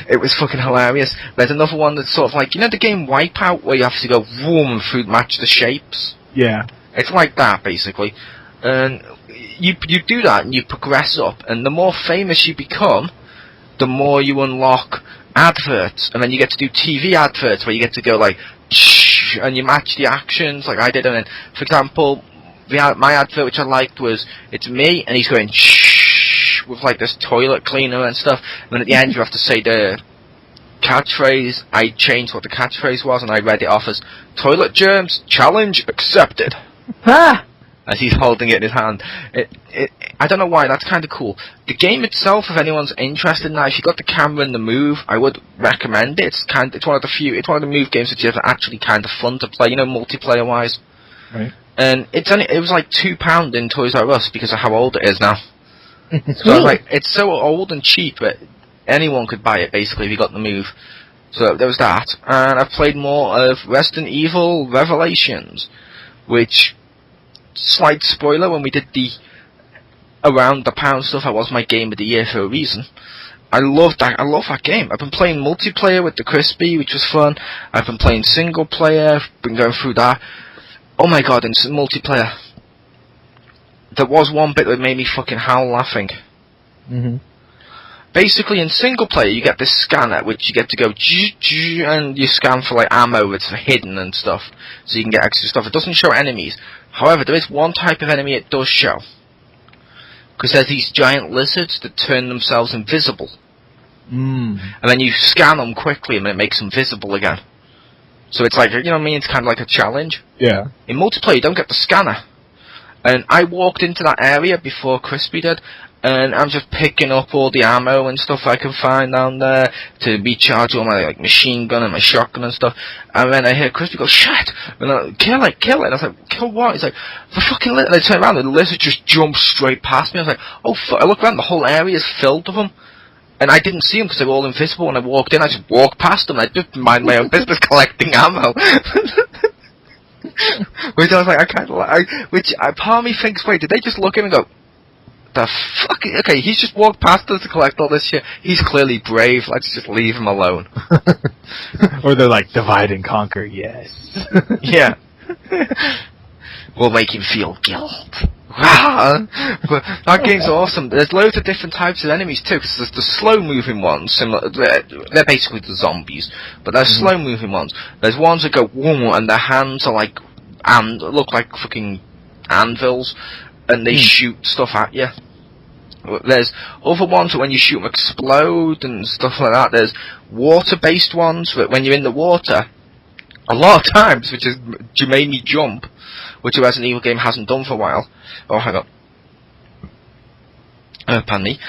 Speaker 1: it was fucking hilarious. There's another one that's sort of like, you know the game Wipeout, where you have to go vroom through match the shapes?
Speaker 2: Yeah.
Speaker 1: It's like that, basically. And you do that, and you progress up, and the more famous you become, the more you unlock adverts, and then you get to do TV adverts where you get to go like, shh, and you match the actions like I did. And then, for example, my advert which I liked was, it's me and he's going shh with like this toilet cleaner and stuff, and then at the end you have to say the catchphrase. I changed what the catchphrase was, and I read it off as toilet germs challenge accepted.
Speaker 4: Ah!
Speaker 1: As he's holding it in his hand. I don't know why, that's kind of cool. The game itself, if anyone's interested in that, if you got the camera and the move, I would recommend it. It's one of the move games that are actually kind of fun to play, multiplayer wise.
Speaker 2: Right.
Speaker 1: And it was like £2 in Toys R Us because of how old it is now. So I was like, it's so old and cheap that anyone could buy it basically if you got the move. So there was that. And I've played more of Resident Evil Revelations, which, slight spoiler, when we did the Around the Pound stuff, that was my game of the year for a reason. I love that game. I've been playing multiplayer with the Crispy, which was fun. I've been playing single player, been going through that. Oh my god, in multiplayer, there was one bit that made me fucking howl laughing.
Speaker 2: Mm-hmm.
Speaker 1: Basically, in single player, you get this scanner, which you get to go and you scan for like ammo that's hidden and stuff, so you can get extra stuff. It doesn't show enemies. However, there is one type of enemy it does show, because there's these giant lizards that turn themselves invisible. And then you scan them quickly, and then it makes them visible again. So it's like, you know what I mean? It's kind of like a challenge.
Speaker 2: Yeah.
Speaker 1: In multiplayer, you don't get the scanner. And I walked into that area before Crispy did, and I'm just picking up all the ammo and stuff I can find down there to recharge all my machine gun and my shotgun and stuff. And then I hear Crispy go, shit! And I kill it! And I was like, kill what? He's like, the fucking lizard. And I turn around and the lizard just jumps straight past me. I was like, oh fuck. I look around, the whole area is filled with them. And I didn't see them because they were all invisible. When I walked in, I just walked past them. I just mind my own business collecting ammo. Which I was like, I kind of like, part of me thinks, wait, did they just look at him and go, the fuck? Okay, he's just walked past us to collect all this shit. He's clearly brave. Let's just leave him alone.
Speaker 2: Or they're like, divide and conquer, yes.
Speaker 1: Yeah. We'll make him feel guilt. But that game's awesome. There's loads of different types of enemies too, because there's the slow-moving ones, similar. They're basically the zombies, but they're slow-moving ones. There's ones that go whoom, and their hands are like, and look like fucking anvils, and they shoot stuff at you. There's other ones that when you shoot them explode and stuff like that. There's water-based ones that when you're in the water, a lot of times, which made me jump, which a Resident Evil game hasn't done for a while. Oh, hang on. Pardon me.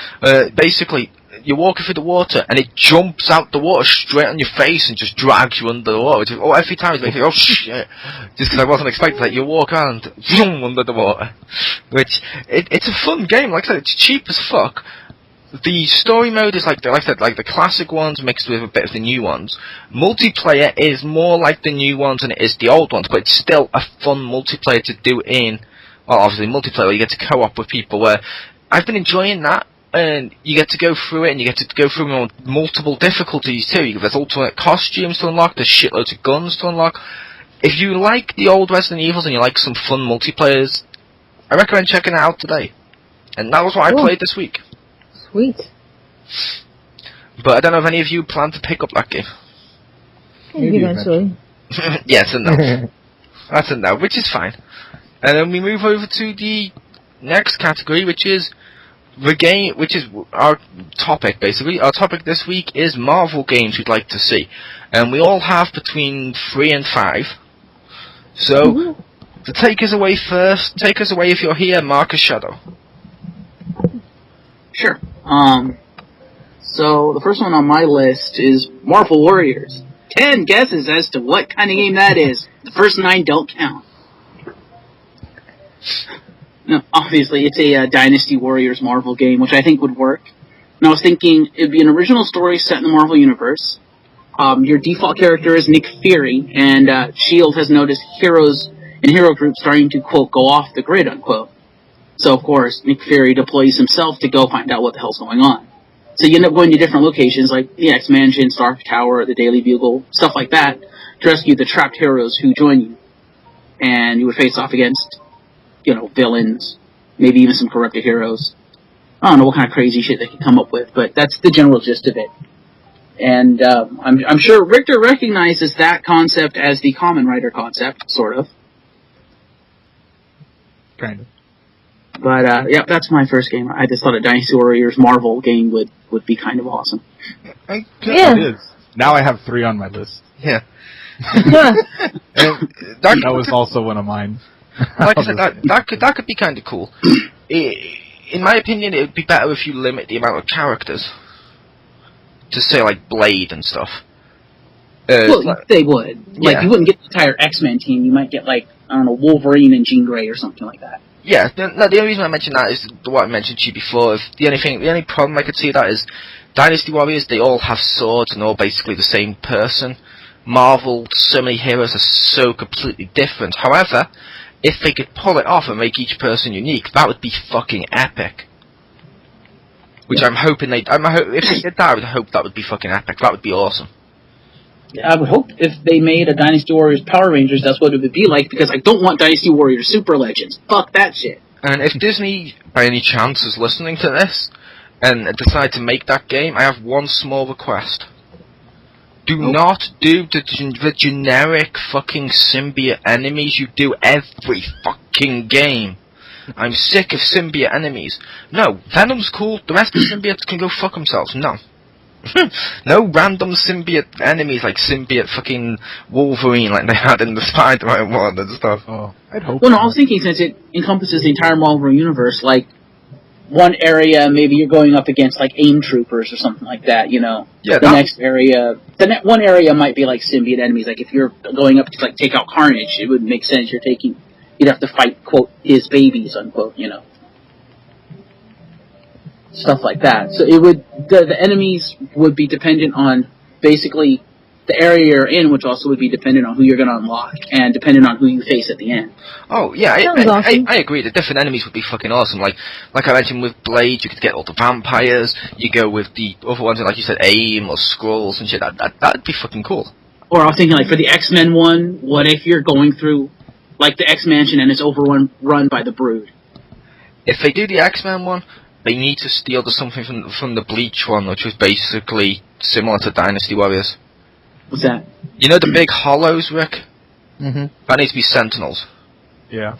Speaker 1: Basically, you're walking through the water, and it jumps out the water straight on your face and just drags you under the water. Every time it's like, oh shit! Just because I wasn't expecting that, you walk around, zoom, under the water. Which, it's a fun game. Like I said, it's cheap as fuck. the story mode is like I said, like the classic ones mixed with a bit of the new ones. Multiplayer is more like the new ones than it is the old ones, but it's still a fun multiplayer to do in, well, obviously multiplayer where you get to co-op with people, where I've been enjoying that, and you get to go through it, and you get to go through multiple difficulties too. There's alternate costumes to unlock, there's shitloads of guns to unlock. If you like the old Resident Evils and you like some fun multiplayers, I recommend checking it out today. And that was what I played this week.
Speaker 4: Sweet.
Speaker 1: But I don't know if any of you plan to pick up that game.
Speaker 4: Maybe eventually.
Speaker 1: Yes and no. That's a no, which is fine. And then we move over to the next category, which is the game, which is our topic, basically. Our topic this week is Marvel games we'd like to see. And we all have between 3 and 5. So, to take us away first, take us away if you're here, Marcus Shadow.
Speaker 3: Sure. So the first one on my list is Marvel Warriors. 10 guesses as to what kind of game that is. The first 9 don't count. No, obviously, it's a Dynasty Warriors Marvel game, which I think would work. And I was thinking it'd be an original story set in the Marvel Universe. Your default character is Nick Fury, and S.H.I.E.L.D. has noticed heroes and hero groups starting to, quote, go off the grid, unquote. So, of course, Nick Fury deploys himself to go find out what the hell's going on. So you end up going to different locations, like the X-Mansion, Stark Tower, the Daily Bugle, stuff like that, to rescue the trapped heroes who join you. And you would face off against, villains, maybe even some corrupted heroes. I don't know what kind of crazy shit they could come up with, but that's the general gist of it. And I'm sure Richter recognizes that concept as the Kamen Rider concept, sort of.
Speaker 2: Kind of.
Speaker 3: But, yeah, that's my first game. I just thought a Dynasty Warriors Marvel game would be kind of awesome.
Speaker 2: It is. Now I have 3 on my list.
Speaker 1: Yeah.
Speaker 2: That was also one of mine.
Speaker 1: Like I said, that could be kind of cool. In my opinion, it would be better if you limit the amount of characters. To say, like, Blade and stuff.
Speaker 3: Well, they would. Like, you wouldn't get the entire X-Men team. You might get, like, I don't know, Wolverine and Jean Grey or something like that.
Speaker 1: Yeah, the only reason I mentioned that is what I mentioned to you before. The only problem I could see that is Dynasty Warriors, they all have swords and all basically the same person. Marvel, so many heroes are so completely different. However, if they could pull it off and make each person unique, that would be fucking epic. Which I'm hoping if they did that, I would hope that would be fucking epic. That would be awesome.
Speaker 3: I would hope if they made a Dynasty Warriors Power Rangers, that's what it would be like, because I don't want Dynasty Warriors Super Legends. Fuck that shit.
Speaker 1: And if Disney, by any chance, is listening to this, and decide to make that game, I have one small request. Do not do the generic fucking symbiote enemies you do every fucking game. I'm sick of symbiote enemies. No, Venom's cool, the rest of the symbiotes can go fuck themselves. No. No random symbiote enemies like symbiote fucking Wolverine like they had in the Spider-Man one and stuff.
Speaker 2: Oh, I'd hope.
Speaker 3: Well, no, I was thinking since it encompasses the entire Marvel universe, like one area maybe you're going up against like AIM troopers or something like that, Yeah. The next area, one area might be like symbiote enemies. Like if you're going up to like take out Carnage, it would make sense. You'd have to fight quote his babies unquote, Stuff like that. So it would the enemies would be dependent on basically the area you're in, which also would be dependent on who you're going to unlock and dependent on who you face at the end.
Speaker 1: Oh yeah, I agree. The different enemies would be fucking awesome. Like I mentioned with Blade, you could get all the vampires. You go with the other ones, like you said, AIM or Skrulls and shit. That'd be fucking cool.
Speaker 3: Or I was thinking like for the X-Men one, what if you're going through like the X-Mansion and it's run by the Brood?
Speaker 1: If they do the X-Men one, they need to steal something from the Bleach one, which was basically similar to Dynasty Warriors.
Speaker 3: What's that?
Speaker 1: You know the big hollows, Rick?
Speaker 2: Mm-hmm.
Speaker 1: That needs to be Sentinels.
Speaker 2: Yeah.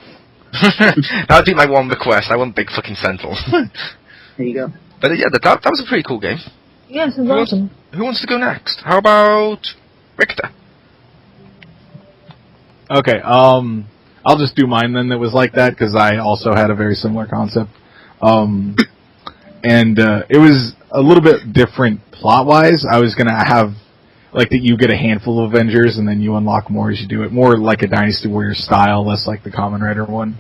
Speaker 1: That would be my one request. I want big fucking Sentinels.
Speaker 3: There you go.
Speaker 1: But yeah, that was a pretty cool game.
Speaker 4: Yes, it's awesome.
Speaker 1: Who wants to go next? How about Richter?
Speaker 2: Okay, I'll just do mine then that was like that, because I also had a very similar concept. And it was a little bit different plot-wise. I was going to have, like, that you get a handful of Avengers, and then you unlock more as you do it. More like a Dynasty Warriors style, less like the Kamen Rider one.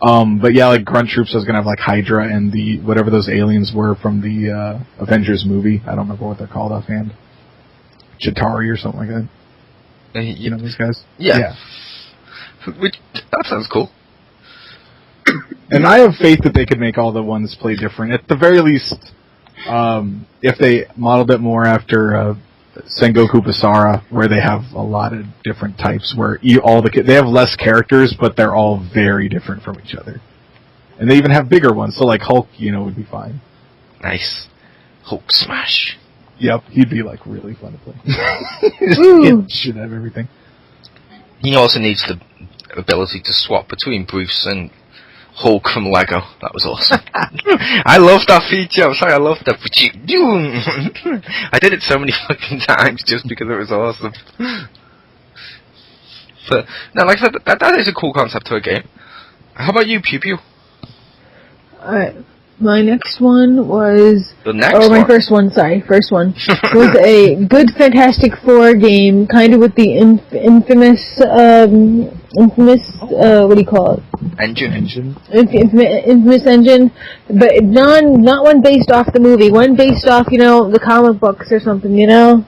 Speaker 2: But yeah, like Grunt Troops was gonna have like Hydra and the whatever those aliens were from the Avengers movie. I don't remember what they're called offhand. Chitauri or something like that. You know those guys?
Speaker 1: Yeah. Which, that sounds cool.
Speaker 2: And I have faith that they could make all the ones play different. At the very least, if they modeled it more after Sengoku Basara, where they have a lot of different types, where they have less characters, but they're all very different from each other. And they even have bigger ones, so like Hulk, would be fine.
Speaker 1: Nice. Hulk smash.
Speaker 2: Yep, he'd be like really fun to play. Just get shit out of everything.
Speaker 1: He also needs the ability to swap between Bruce and Hulk from Lego. That was awesome. I love that feature. I'm sorry, I love that. I did it so many fucking times just because it was awesome. But no, like I said, that is a cool concept to a game. How about you, Pew Pew?
Speaker 4: Alright. My next one was... First one was a good Fantastic Four game, kind of with the infamous, what do you call it?
Speaker 1: Engine.
Speaker 4: Infamous engine, but not one based off the movie, one based off, the comic books or something, where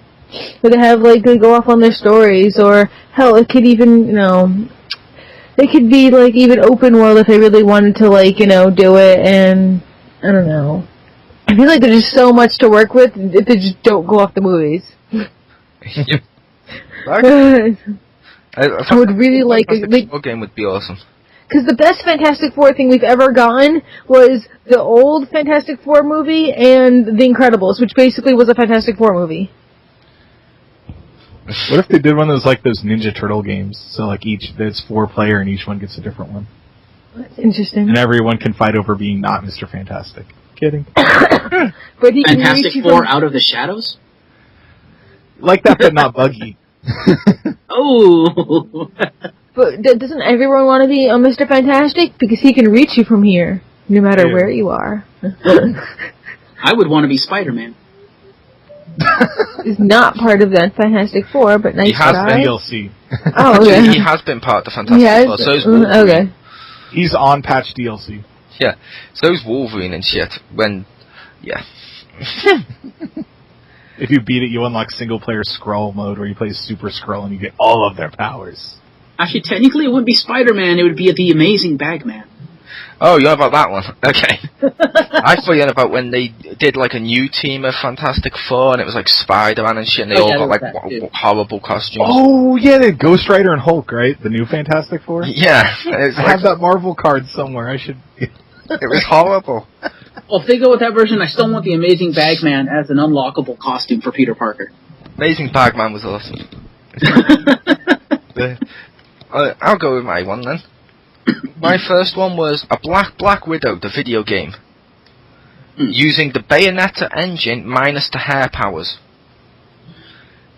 Speaker 4: they have, like, they go off on their stories, or, hell, it could even, they could be, like, even open world if they really wanted to, like, do it, and... I don't know. I feel like there's just so much to work with if they just don't go off the movies.
Speaker 1: Yep.
Speaker 4: I would really like a
Speaker 1: game would be awesome.
Speaker 4: Because the best Fantastic Four thing we've ever gotten was the old Fantastic Four movie and The Incredibles, which basically was a Fantastic Four movie.
Speaker 2: What if they did one of those Ninja Turtle games? So like there's 4-player and each one gets a different one.
Speaker 4: That's interesting.
Speaker 2: And everyone can fight over being not Mr. Fantastic. Kidding.
Speaker 4: But he
Speaker 3: Fantastic Four Out of the Shadows?
Speaker 2: Like that, but not buggy.
Speaker 3: Oh!
Speaker 4: But doesn't everyone want to be a Mr. Fantastic? Because he can reach you from here, no matter where you are.
Speaker 3: I would want to be Spider-Man.
Speaker 4: He's not part of that Fantastic Four, but nice try.
Speaker 2: He has been DLC.
Speaker 4: Oh, okay.
Speaker 1: He has been part of the Fantastic Four, so is Wolverine.
Speaker 4: Okay.
Speaker 2: He's on patch DLC.
Speaker 1: Yeah, so is Wolverine and shit.
Speaker 2: If you beat it, you unlock single-player Skrull mode, where you play Super Skrull and you get all of their powers.
Speaker 3: Actually, technically it wouldn't be Spider-Man, it would be the Amazing Bagman.
Speaker 1: Oh, you're about that one. Okay. I thought you were about when they did like a new team of Fantastic Four and it was like Spider-Man and shit and they all got like horrible costumes.
Speaker 2: Oh, yeah, they had Ghost Rider and Hulk, right? The new Fantastic Four?
Speaker 1: Yeah.
Speaker 2: I have that Marvel card somewhere. I should...
Speaker 1: It was horrible.
Speaker 3: Well, if they go with that version, I still want the Amazing Bagman as an unlockable costume for Peter Parker.
Speaker 1: Amazing Bagman was awesome. I'll go with my one then. My first one was a Black Widow, the video game. Using the Bayonetta engine minus the hair powers.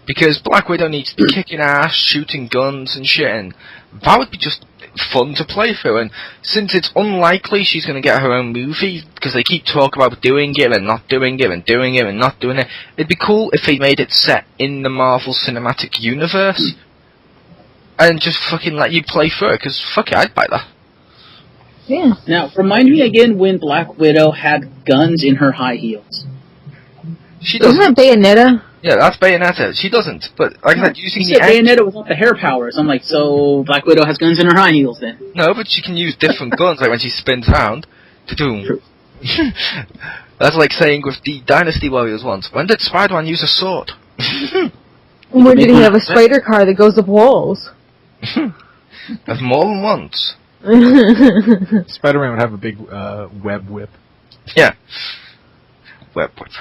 Speaker 1: Because Black Widow needs to be kicking ass, shooting guns and shit, and that would be just fun to play through. And since it's unlikely she's going to get her own movie, because they keep talking about doing it and not doing it and doing it and not doing it, it'd be cool if they made it set in the Marvel Cinematic Universe. And just fucking let you play through it, because fuck it, I'd buy that.
Speaker 4: Yeah.
Speaker 3: Now, remind me again when Black Widow had guns in her high heels.
Speaker 1: She doesn't.
Speaker 4: Isn't that Bayonetta?
Speaker 1: Yeah, that's Bayonetta. She doesn't, but like I said, using the
Speaker 3: Bayonetta without the hair powers. I'm like, so Black Widow has guns in her high heels then?
Speaker 1: No, but she can use different guns, like when she spins around. True. That's like saying with the Dynasty Warriors once, when did Spider-Man use a sword?
Speaker 4: When did he have a spider car that goes up walls?
Speaker 1: That's more than once.
Speaker 2: Spider-Man would have a big web whip.
Speaker 1: Yeah. Web whip.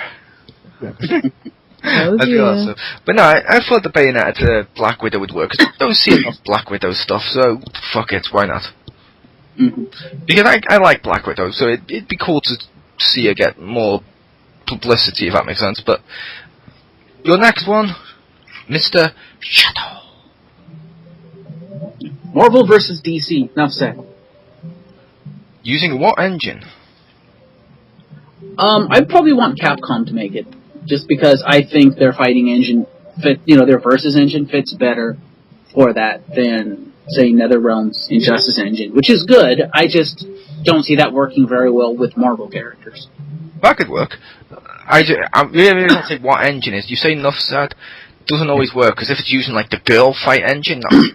Speaker 1: That'd be awesome. But no, I thought the Bayonetta to Black Widow would work, because I don't see enough Black Widow stuff, so fuck it, why not? Because I like Black Widow, so it'd be cool to see her get more publicity, if that makes sense. But your next one, Mr. Shadow.
Speaker 3: Marvel versus DC, enough said.
Speaker 1: Using what engine?
Speaker 3: I'd probably want Capcom to make it, just because I think their fighting engine their versus engine fits better for that than say, NetherRealm's Injustice engine, which is good. I just don't see that working very well with Marvel characters.
Speaker 1: That could work. I really don't say what engine is. You say enough said. Doesn't always work, because if it's using, like, the girl fight engine,
Speaker 2: I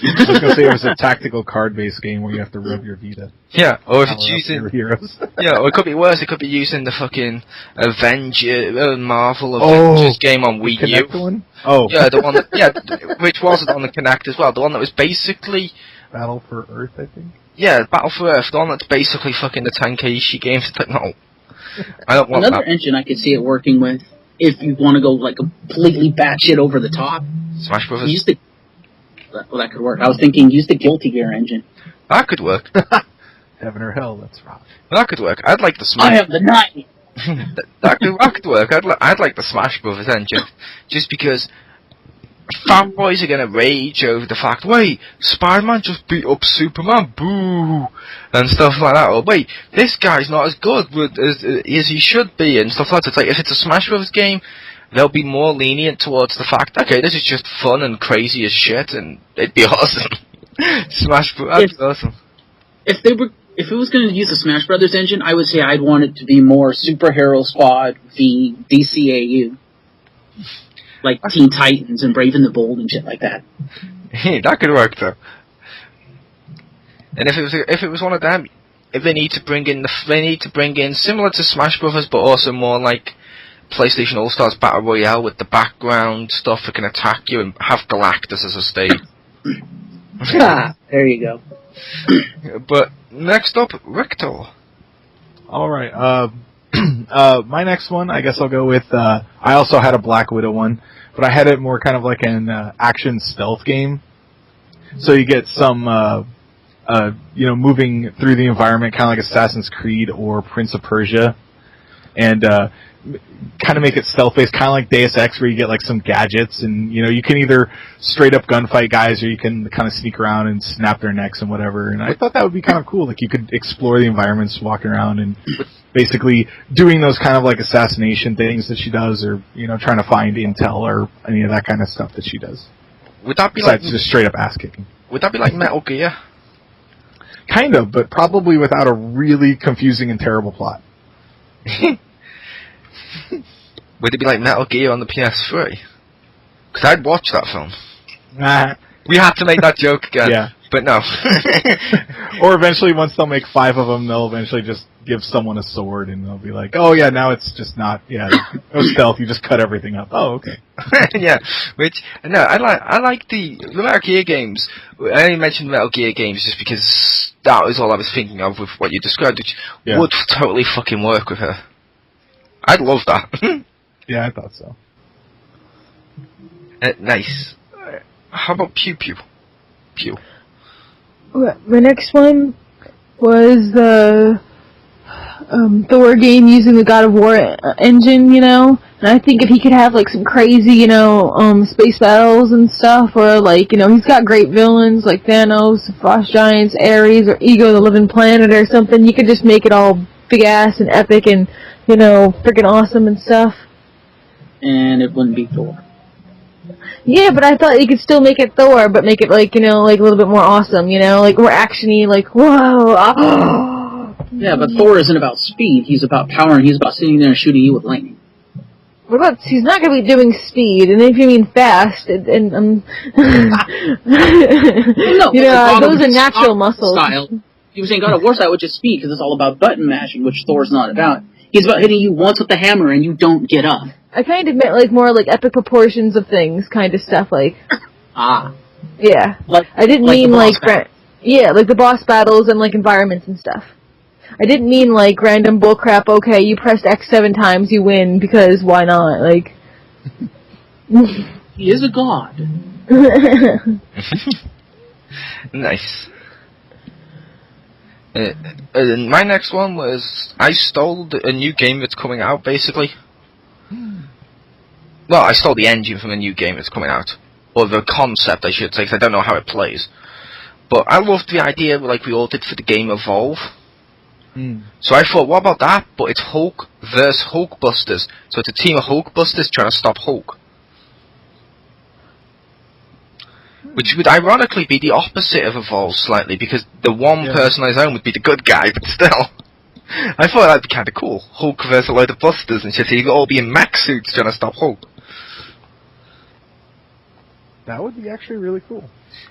Speaker 2: was going to say it was a tactical card-based game where you have to rub your Vita.
Speaker 1: Yeah, or if it's using...
Speaker 2: Your heroes.
Speaker 1: Yeah, or it could be worse, it could be using the fucking Marvel Avengers game on Wii U.
Speaker 2: Kinect one? Oh.
Speaker 1: Yeah, the one that... Yeah, which was on the Kinect as well. The one that was basically...
Speaker 2: Battle for Earth, I think?
Speaker 1: Yeah, Battle for Earth. The one that's basically fucking the Tankeishi games. It's like, no. I don't want
Speaker 3: Another
Speaker 1: that.
Speaker 3: engine I could see it working with, if you want to go, like, completely batshit over the top.
Speaker 1: Smash Brothers?
Speaker 3: Use the... Well, that could work. I was thinking, use the Guilty Gear engine.
Speaker 1: That could work.
Speaker 2: Heaven or Hell, that's right.
Speaker 1: That could work. I'd like the Smash...
Speaker 3: I am the knight!
Speaker 1: that could work. I'd like the Smash Brothers engine. Just because fanboys are gonna rage over the fact, wait, Spider-Man just beat up Superman, boo, and stuff like that. Or wait, this guy's not as good as he should be, and stuff like that. It's like, if it's a Smash Brothers game, they'll be more lenient towards the fact, okay, this is just fun and crazy as shit, and it'd be awesome. Smash Brothers, that'd be awesome.
Speaker 3: If it was going to use the Smash Brothers engine, I would say I'd want it to be more Superhero Squad v DCAU. Like Teen Titans and Brave and the Bold and shit like that.
Speaker 1: That could work though. And if it was one of them, if they need to bring in similar to Smash Brothers, but also more like PlayStation All Stars Battle Royale with the background stuff that can attack you, and have Galactus as a stage.
Speaker 3: There you go.
Speaker 1: But next up, Richter.
Speaker 2: All right. My next one, I guess I'll go with. I also had a Black Widow one, but I had it more kind of like an action stealth game. So you get some, moving through the environment, kind of like Assassin's Creed or Prince of Persia, and kind of make it stealth-based, kind of like Deus Ex, where you get like some gadgets, and you can either straight up gunfight guys, or you can kind of sneak around and snap their necks and whatever. And I thought that would be kind of cool. Like you could explore the environments, walking around, and basically doing those kind of like assassination things that she does, or trying to find intel or any of that kind of stuff that she does.
Speaker 1: Would that be
Speaker 2: besides just straight up ass kicking?
Speaker 1: Would that be like Metal Gear?
Speaker 2: Kind of, but probably without a really confusing and terrible plot.
Speaker 1: Would it be like Metal Gear on the PS3? Because I'd watch that film.
Speaker 2: Nah.
Speaker 1: We had to make that joke again.
Speaker 2: Yeah.
Speaker 1: But no.
Speaker 2: Or eventually, once they'll make 5 of them, they'll eventually just give someone a sword, and they'll be like, oh yeah, now it's just not, no stealth, you just cut everything up. Oh, okay.
Speaker 1: Yeah, I like the Metal Gear games. I only mentioned Metal Gear games just because that was all I was thinking of with what you described, which would totally fucking work with her. I'd love that.
Speaker 2: Yeah, I thought so.
Speaker 1: Nice. How about Pew Pew? Pew.
Speaker 4: My next one was the Thor game using the God of War engine, and I think if he could have like some crazy, space battles and stuff, or like, he's got great villains like Thanos, Frost Giants, Ares, or Ego the Living Planet or something, you could just make it all big ass and epic and, freaking awesome and stuff.
Speaker 3: And it wouldn't be Thor.
Speaker 4: Yeah, but I thought you could still make it Thor, but make it like, like a little bit more awesome, like more actiony, like, whoa.
Speaker 3: Yeah, but Thor isn't about speed, he's about power, and he's about sitting there and shooting you with lightning.
Speaker 4: What about, he's not going to be doing speed, and if you mean fast, those are natural muscles.
Speaker 3: Style. He was saying God of War style, which is speed, because it's all about button mashing, which Thor's not about. He's about hitting you once with the hammer and you don't get up.
Speaker 4: I kind of meant like more like epic proportions of things kind of stuff, like. Yeah. I didn't mean like like the boss battles and like environments and stuff. I didn't mean like random bullcrap, okay, you pressed X 7 times, you win, because why not, like.
Speaker 3: He is a god.
Speaker 1: Nice. My next one was, I stole a new game that's coming out, basically. Well, I stole the engine from a new game that's coming out. Or the concept, I should say, because I don't know how it plays. But I loved the idea, like we all did for the game Evolve. So I thought, what about that? But it's Hulk versus Hulkbusters. So it's a team of Hulkbusters trying to stop Hulk. Which would ironically be the opposite of evolve slightly, because the one person on his own would be the good guy, but still. I thought that'd be kind of cool. Hulk versus a load of busters and shit, so you'd all be in mech suits trying to stop Hulk.
Speaker 2: That would be actually really cool.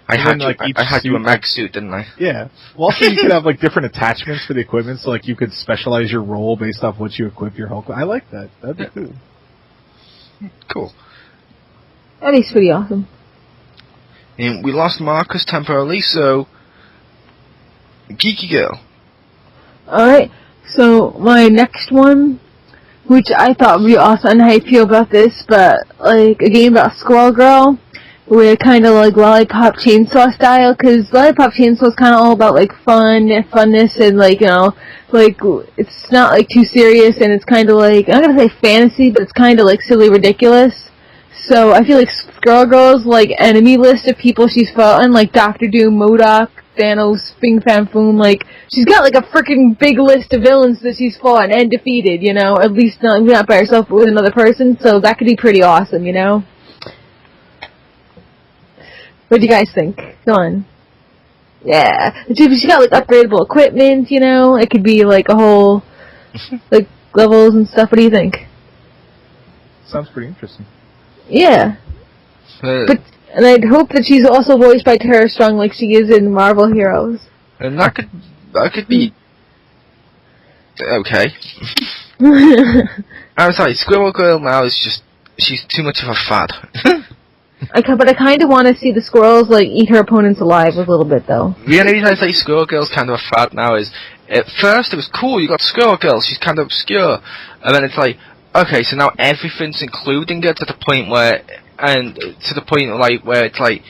Speaker 1: I had you a mech suit, didn't I?
Speaker 2: Yeah. Well, also you could have like different attachments for the equipment, so like you could specialize your role based off what you equip your Hulk with. I like that. That'd be cool.
Speaker 1: Cool.
Speaker 4: That'd be pretty awesome.
Speaker 1: And we lost Marcus temporarily, so... Geeky Girl.
Speaker 4: Alright, so my next one, which I thought would be awesome, I don't know how you feel about this, but like a game about Squirrel Girl, where kind of like Lollipop Chainsaw style, because Lollipop Chainsaw is kind of all about like funness, and like, you know, like it's not like too serious, and it's kind of like, I'm not gonna say fantasy, but it's kind of like silly ridiculous. So I feel like Squirrel Girl's like enemy list of people she's fought on, like Doctor Doom, MODOK, Thanos, Fing Fang Foom, like, she's got like a freaking big list of villains that she's fought and defeated, you know, at least not by herself but with another person, so that could be pretty awesome, you know? What do you guys think? Go on. Yeah. She got like upgradable equipment, you know, it could be like a whole, like, levels and stuff. What do you think?
Speaker 2: Sounds pretty interesting.
Speaker 4: Yeah. And I'd hope that she's also voiced by Tara Strong like she is in Marvel Heroes.
Speaker 1: And that could be... okay. I'm sorry, Squirrel Girl now is just... she's too much of a fad.
Speaker 4: But I kind of want to see the squirrels, like, eat her opponents alive a little bit, though.
Speaker 1: The only reason I say Squirrel Girl's kind of a fad now is... at first it was cool, you got Squirrel Girl, she's kind of obscure. And then it's like, okay, so now everything's including her to the point where... and to the point like where it's like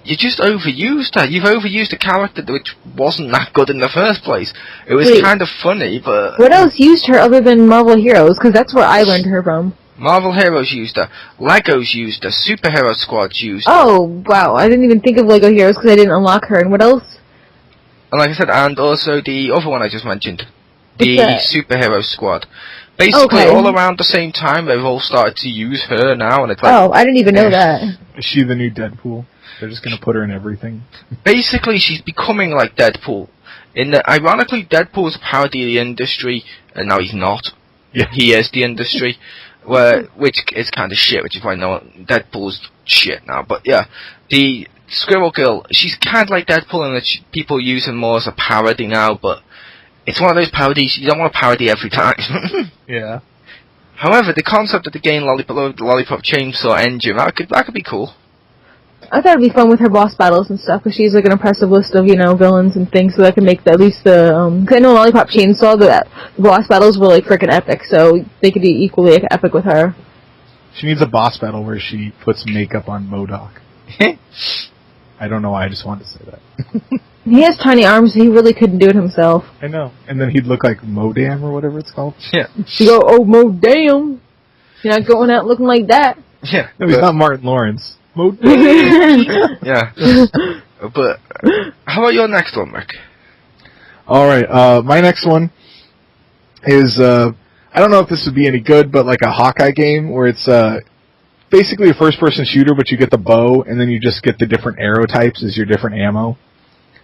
Speaker 1: you just overused her. You've overused a character which wasn't that good in the first place. It was kind of funny, but
Speaker 4: what else used her other than Marvel Heroes? Because that's where I learned her from.
Speaker 1: Marvel Heroes used her, Legos used her, Superhero Squads used her.
Speaker 4: Oh wow! I didn't even think of Lego Heroes because I didn't unlock her. And what else?
Speaker 1: And like I said, and also the other one I just mentioned, the Superhero Squad. Basically, all around the same time, they've all started to use her now, and it's like...
Speaker 4: oh, I didn't even know that.
Speaker 2: Is she the new Deadpool? They're just gonna put her in everything.
Speaker 1: Basically, she's becoming like Deadpool. Ironically, Deadpool is a parody of the industry, and now he's not.
Speaker 2: Yeah.
Speaker 1: He is the industry, which is kind of shit, which is why Deadpool's shit now. But yeah, the Squirrel Girl, she's kind of like Deadpool, and people use her more as a parody now, but... it's one of those parodies, you don't want to parody every time.
Speaker 2: Yeah.
Speaker 1: However, the concept of the game Lollipop Chainsaw engine, that could be cool.
Speaker 4: I thought it'd be fun with her boss battles and stuff, because she's like an impressive list of, you know, villains and things, so that could make at least the, cause I know Lollipop Chainsaw, the boss battles were like frickin' epic, so they could be equally epic with her.
Speaker 2: She needs a boss battle where she puts makeup on MODOK. I don't know why, I just wanted to say that.
Speaker 4: He has tiny arms, so he really couldn't do it himself.
Speaker 2: I know. And then he'd look like Modam or whatever it's called.
Speaker 1: Yeah.
Speaker 4: You go, oh, Modam! You're not going out looking like that.
Speaker 1: Yeah.
Speaker 2: No, he's not Martin Lawrence. Modam!
Speaker 1: Yeah. But, how about your next one, Rick?
Speaker 2: Alright, my next one is, I don't know if this would be any good, but like a Hawkeye game where it's, basically a first-person shooter, but you get the bow, and then you just get the different arrow types as your different ammo.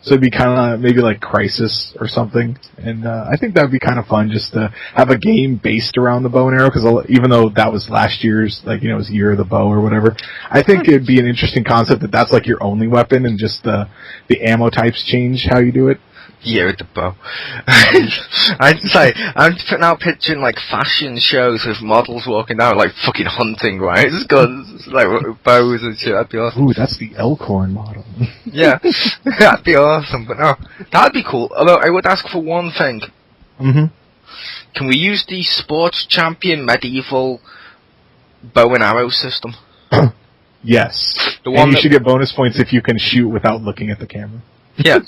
Speaker 2: So it'd be kind of maybe like Crisis or something, and I think that would be kind of fun just to have a game based around the bow and arrow, because even though that was last year's, like, you know, it was Year of the Bow or whatever, I think it'd be an interesting concept that that's like your only weapon, and just the ammo types change how you do it.
Speaker 1: Year of the Bow. I'm now picturing like fashion shows with models walking down like fucking hunting, right? It's got like bows and shit. That'd be awesome.
Speaker 2: Ooh, that's the Elkhorn model.
Speaker 1: Yeah, that'd be awesome. But no, that'd be cool. Although I would ask for one thing.
Speaker 2: Mm-hmm.
Speaker 1: Can we use the Sports Champion medieval bow and arrow system?
Speaker 2: Yes.
Speaker 1: The one
Speaker 2: and you should get bonus points if you can shoot without looking at the camera.
Speaker 1: Yeah.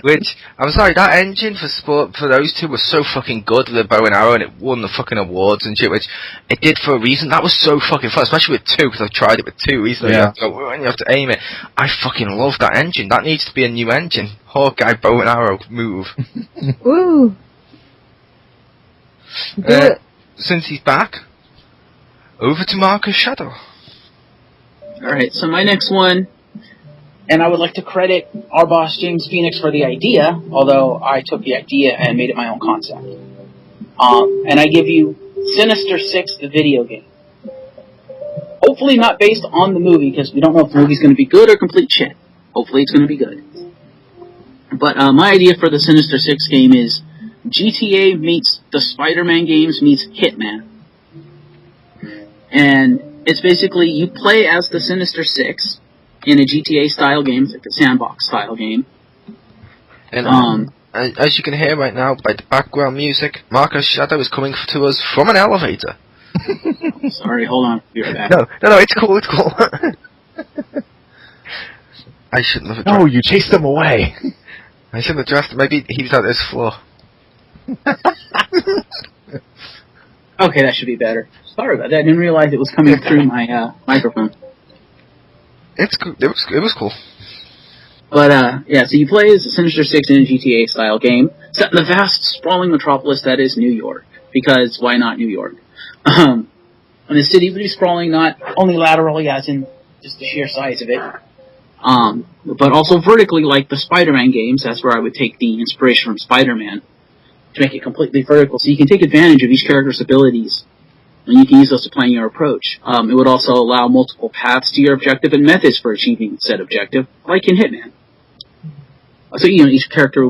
Speaker 1: Which, I'm sorry, that engine for those two was so fucking good with the bow and arrow, and it won the fucking awards and shit, which it did for a reason. That was so fucking fun, especially with 2, because I've tried it with 2 recently.
Speaker 2: Yeah.
Speaker 1: When you have to aim it. I fucking love that engine. That needs to be a new engine. Hawkeye bow and arrow move.
Speaker 4: Woo! Do it.
Speaker 1: Since he's back, over to Marcus Shadow.
Speaker 3: Alright, so my next one And I would like to credit our boss, James Phoenix, for the idea, although I took the idea and made it my own concept. And I give you Sinister Six, the video game. Hopefully not based on the movie, because we don't know if the movie's going to be good or complete shit. Hopefully it's going to be good. But my idea for the Sinister Six game is GTA meets the Spider-Man games meets Hitman. And it's basically, you play as the Sinister Six in a GTA-style game, it's like a sandbox-style game.
Speaker 1: And as you can hear right now by the background music, Marcus Shadow is coming to us from an elevator.
Speaker 3: Sorry, hold on. Be right back.
Speaker 1: No, it's cool, it's cool. I shouldn't have addressed.
Speaker 2: No, you chased him away.
Speaker 1: I shouldn't have addressed. Maybe he was at this floor.
Speaker 3: Okay, that should be better. Sorry about that. I didn't realize it was coming through my microphone.
Speaker 1: It's cool. It was cool.
Speaker 3: But, yeah, so you play as a Sinister Six in a GTA-style game, set in the vast, sprawling metropolis that is New York. Because, why not New York? And the city would be sprawling not only laterally, as in just the sheer size of it, but also vertically like the Spider-Man games. That's where I would take the inspiration from Spider-Man to make it completely vertical, so you can take advantage of each character's abilities, and you can use those to plan your approach. It would also allow multiple paths to your objective and methods for achieving said objective, like in Hitman. So, each character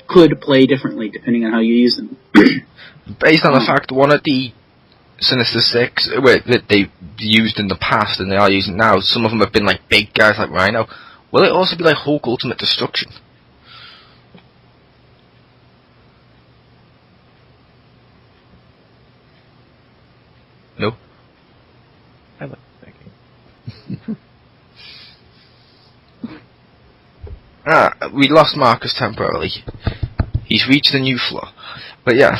Speaker 3: could play differently depending on how you use them.
Speaker 1: Based on the fact one of the Sinister Six that they used in the past and they are using now, some of them have been like big guys like Rhino. Will it also be like Hulk Ultimate Destruction? No.
Speaker 2: I like thinking.
Speaker 1: We lost Marcus temporarily. He's reached a new floor. But yeah.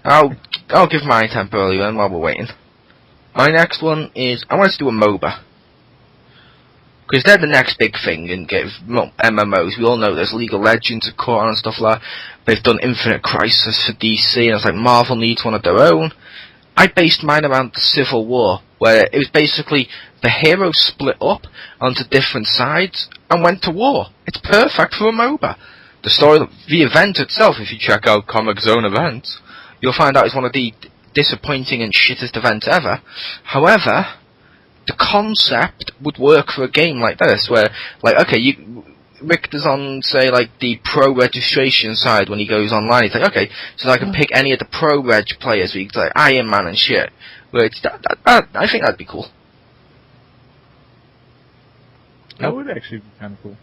Speaker 1: I'll give mine temporarily then while we're waiting. My next one is, I want to do a MOBA. Because they're the next big thing in MMOs. We all know there's League of Legends of course and stuff like that. They've done Infinite Crisis for DC, and it's like Marvel needs one of their own. I based mine around the Civil War, where it was basically the heroes split up onto different sides and went to war. It's perfect for a MOBA. The event itself, if you check out Comic Zone events, you'll find out it's one of the disappointing and shittest events ever. However, the concept would work for a game like this, where, like, okay, Richter's on, say, like, the pro registration side when he goes online. He's like, okay, so I can pick any of the pro reg players, like Iron Man and shit. Which, I think that'd be cool.
Speaker 2: That would actually be kind of cool.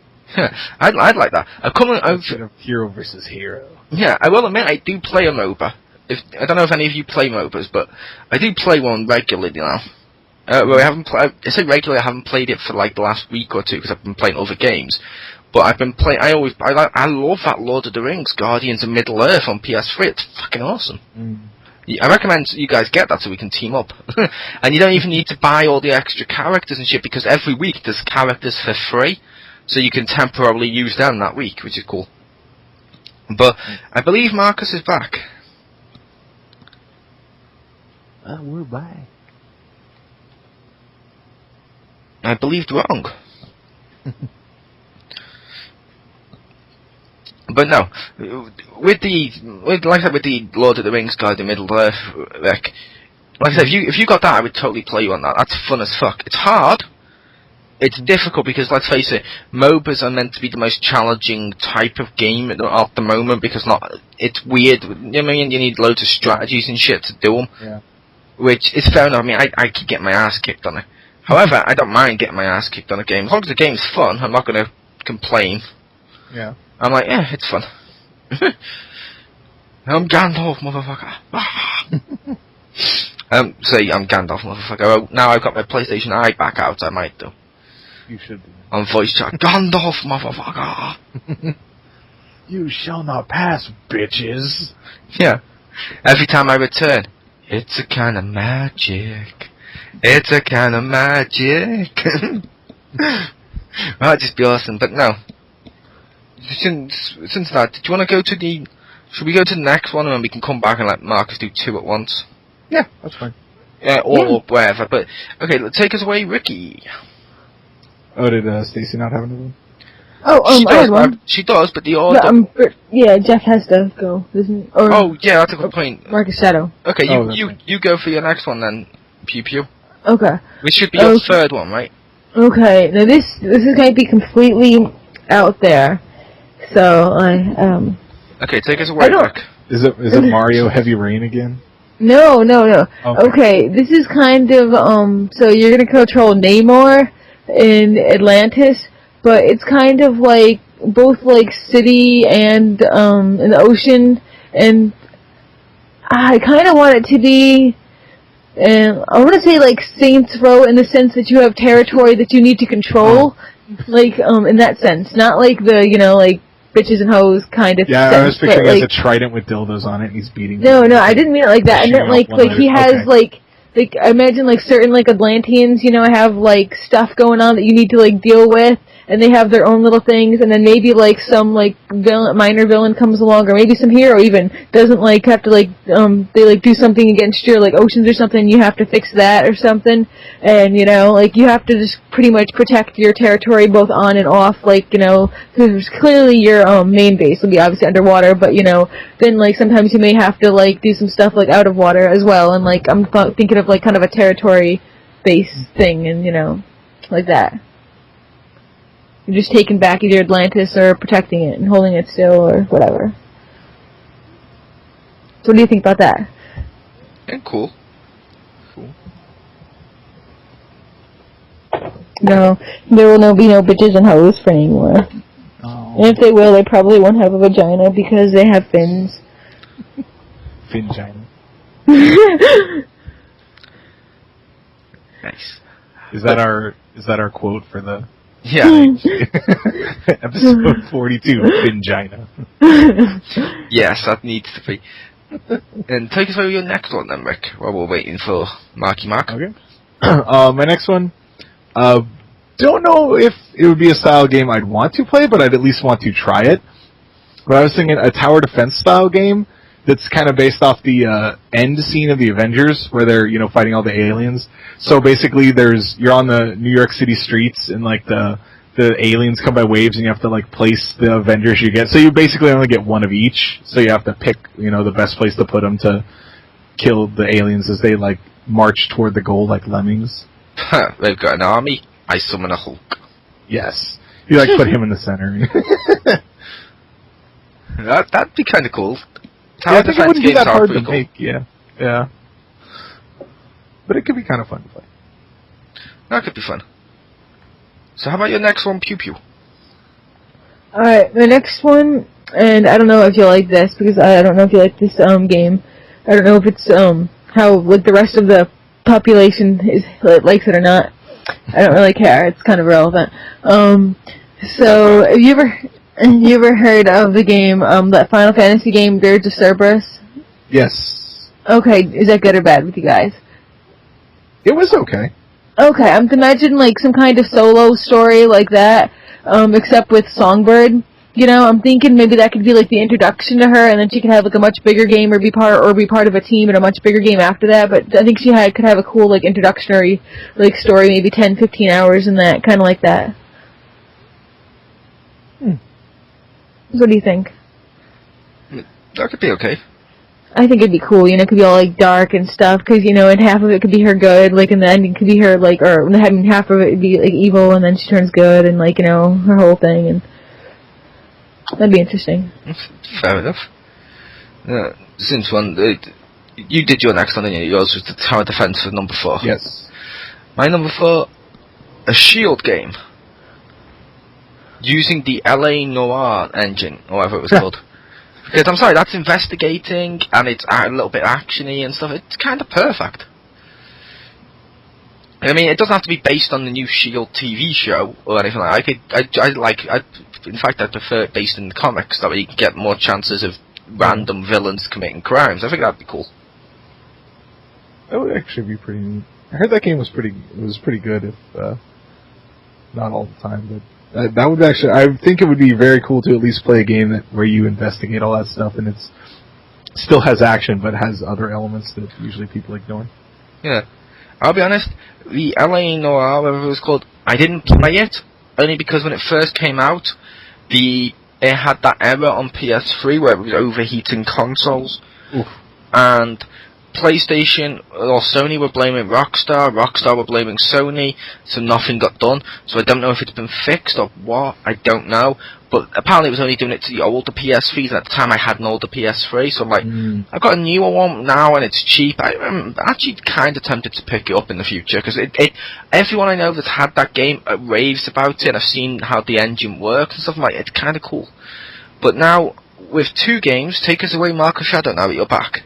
Speaker 1: I'd like that.
Speaker 2: Instead of hero versus hero.
Speaker 1: Yeah, I will admit I do play a MOBA. I don't know if any of you play MOBAs, but I do play one regularly now. Well, I say regularly, I haven't played it for like the last week or two because I've been playing other games. But I've been playing. I love that Lord of the Rings, Guardians of Middle Earth on PS3. It's fucking awesome. I recommend you guys get that so we can team up. And you don't even need to buy all the extra characters and shit because every week there's characters for free, so you can temporarily use them that week, which is cool. But I believe Marcus is back.
Speaker 2: We're back.
Speaker 1: I believed wrong. But no, with the Lord of the Rings guide, the Middle Earth, like I said, if you got that, I would totally play you on that. That's fun as fuck. It's hard. It's difficult because, let's face it, MOBAs are meant to be the most challenging type of game at the moment because it's weird. You know what I mean? You need loads of strategies and shit to do them.
Speaker 2: Yeah.
Speaker 1: Which is fair enough. I mean, I could get my ass kicked on it. However, I don't mind getting my ass kicked on a game. As long as the game's fun, I'm not going to complain.
Speaker 2: Yeah.
Speaker 1: I'm like, yeah, it's fun. I'm Gandalf, motherfucker. Say I'm Gandalf, motherfucker. Oh, now I've got my PlayStation Eye back out, I might do.
Speaker 2: You should do.
Speaker 1: On voice chat, Gandalf, motherfucker.
Speaker 2: You shall not pass, bitches.
Speaker 1: Yeah. Every time I return, it's a kind of magic. It's a kind of magic. That'd just be awesome, but no. Since that, do you want to go to the... Should we go to the next one and then we can come back and let Marcus do two at once?
Speaker 2: Yeah, that's fine.
Speaker 1: Yeah, or wherever, but... Okay, take us away, Ricky.
Speaker 2: Oh, did Stacy not have another one?
Speaker 4: Oh, I had one.
Speaker 1: She does, but the order...
Speaker 4: Yeah, Jeff has to go, isn't? Or,
Speaker 1: oh, yeah, that's a good point.
Speaker 4: Marcus Shadow.
Speaker 1: Okay, you go for your next one then, Pew Pew.
Speaker 4: Okay.
Speaker 1: Which should be your third one, right?
Speaker 4: Okay, now this is going to be completely out there, so I
Speaker 1: Okay, take us away, Rick.
Speaker 2: Is it Mario Heavy Rain again?
Speaker 4: No. Okay, this is kind of so you're going to control Namor in Atlantis, but it's kind of like both like city and in the ocean, and I kind of want it to be. And I want to say like Saints Row in the sense that you have territory that you need to control, like in that sense, not like the like bitches and hoes kind of.
Speaker 2: Yeah,
Speaker 4: sense,
Speaker 2: I was picturing
Speaker 4: like,
Speaker 2: as a trident with dildos on it, and he's beating.
Speaker 4: No, I didn't mean it like that. I meant like he has like I imagine like certain like Atlanteans, have like stuff going on that you need to like deal with. And they have their own little things, and then maybe like some like minor villain comes along, or maybe some hero even doesn't like have to like they like do something against your like oceans or something. You have to fix that or something, and like you have to just pretty much protect your territory both on and off. Like because clearly your main base will be obviously underwater, but then like sometimes you may have to like do some stuff like out of water as well. And like I'm thinking of like kind of a territory base thing, and like that. You're just taking back either Atlantis or protecting it and holding it still or whatever. So what do you think about that?
Speaker 1: Yeah, cool.
Speaker 4: No, there will be no bitches and hoes for anymore.
Speaker 2: Oh.
Speaker 4: And if they will, they probably won't have a vagina because they have fins.
Speaker 2: Fingina.
Speaker 1: Nice.
Speaker 2: Is that our quote for the?
Speaker 1: Yeah.
Speaker 2: Episode 42, Fingina.
Speaker 1: Yes, that needs to be. And take us away with your next one then, Rick, while we're waiting for Marky Mark.
Speaker 2: Okay. My next one, don't know if it would be a style game I'd want to play, but I'd at least want to try it. But I was thinking a tower defense style game that's kind of based off the end scene of the Avengers, where they're fighting all the aliens. So basically, you're on the New York City streets, and like the aliens come by waves, and you have to like place the Avengers you get. So you basically only get one of each. So you have to pick the best place to put them to kill the aliens as they like march toward the goal like lemmings.
Speaker 1: They've got an army. I summon a Hulk.
Speaker 2: Yes, you like put him in the center.
Speaker 1: That'd be kind of cool.
Speaker 2: I think it wouldn't be that hard to make, yeah. But it could be kind of fun to play.
Speaker 1: That could be fun. So how about your next one, Pew Pew?
Speaker 4: Alright, the next one, and I don't know if you like this, because I don't know if you like this game. I don't know if it's how like the rest of the population likes it or not. I don't really care, it's kind of irrelevant. So, have you ever heard of the game, that Final Fantasy game, Dirge of Cerberus?
Speaker 2: Yes.
Speaker 4: Okay, is that good or bad with you guys?
Speaker 2: It was okay.
Speaker 4: Okay, I'm imagining like some kind of solo story like that, except with Songbird. I'm thinking maybe that could be like the introduction to her, and then she could have like a much bigger game, or be part of a team in a much bigger game after that. But I think she could have a cool like introductory like story, maybe 10-15 hours in that, kind of like that. What do you think?
Speaker 1: That could be okay.
Speaker 4: I think it'd be cool, it could be all, like, dark and stuff, because, and half of it could be her good, like, and the ending could be her, like, or half of it would be, like, evil, and then she turns good, and, like, her whole thing, and that'd be interesting.
Speaker 1: Fair enough. Since you did your next one, didn't you? Yours was the Tower Defense for number 4.
Speaker 2: Yes.
Speaker 1: My number 4, a shield game. Using the LA Noire engine, or whatever it was called. Because I'm sorry, that's investigating, and it's a little bit actiony and stuff. It's kind of perfect. I mean, it doesn't have to be based on the new S.H.I.E.L.D. TV show or anything like that. In fact, I prefer it based in the comics. That way you can get more chances of random villains committing crimes. I think that'd be cool.
Speaker 2: That would actually be pretty neat. I heard that game was pretty good, if not all the time, but that would actually, I think it would be very cool to at least play a game where you investigate all that stuff, and still has action, but has other elements that usually people ignore.
Speaker 1: Yeah. I'll be honest, the LA Noir, whatever it was called, I didn't play it, only because when it first came out, it had that error on PS3 where it was overheating consoles.
Speaker 2: Oof.
Speaker 1: And PlayStation or Sony were blaming Rockstar were blaming Sony, so nothing got done. So I don't know if it's been fixed or what, I don't know. But apparently it was only doing it to the older PS3s, and at the time I had an older PS3, so I'm like, I've got a newer one now and it's cheap. I'm actually kind of tempted to pick it up in the future, because everyone I know that's had that game raves about it, and I've seen how the engine works and stuff, like, it's kind of cool. But now, with 2 games, take us away, Mark of Shadow, now that you're back.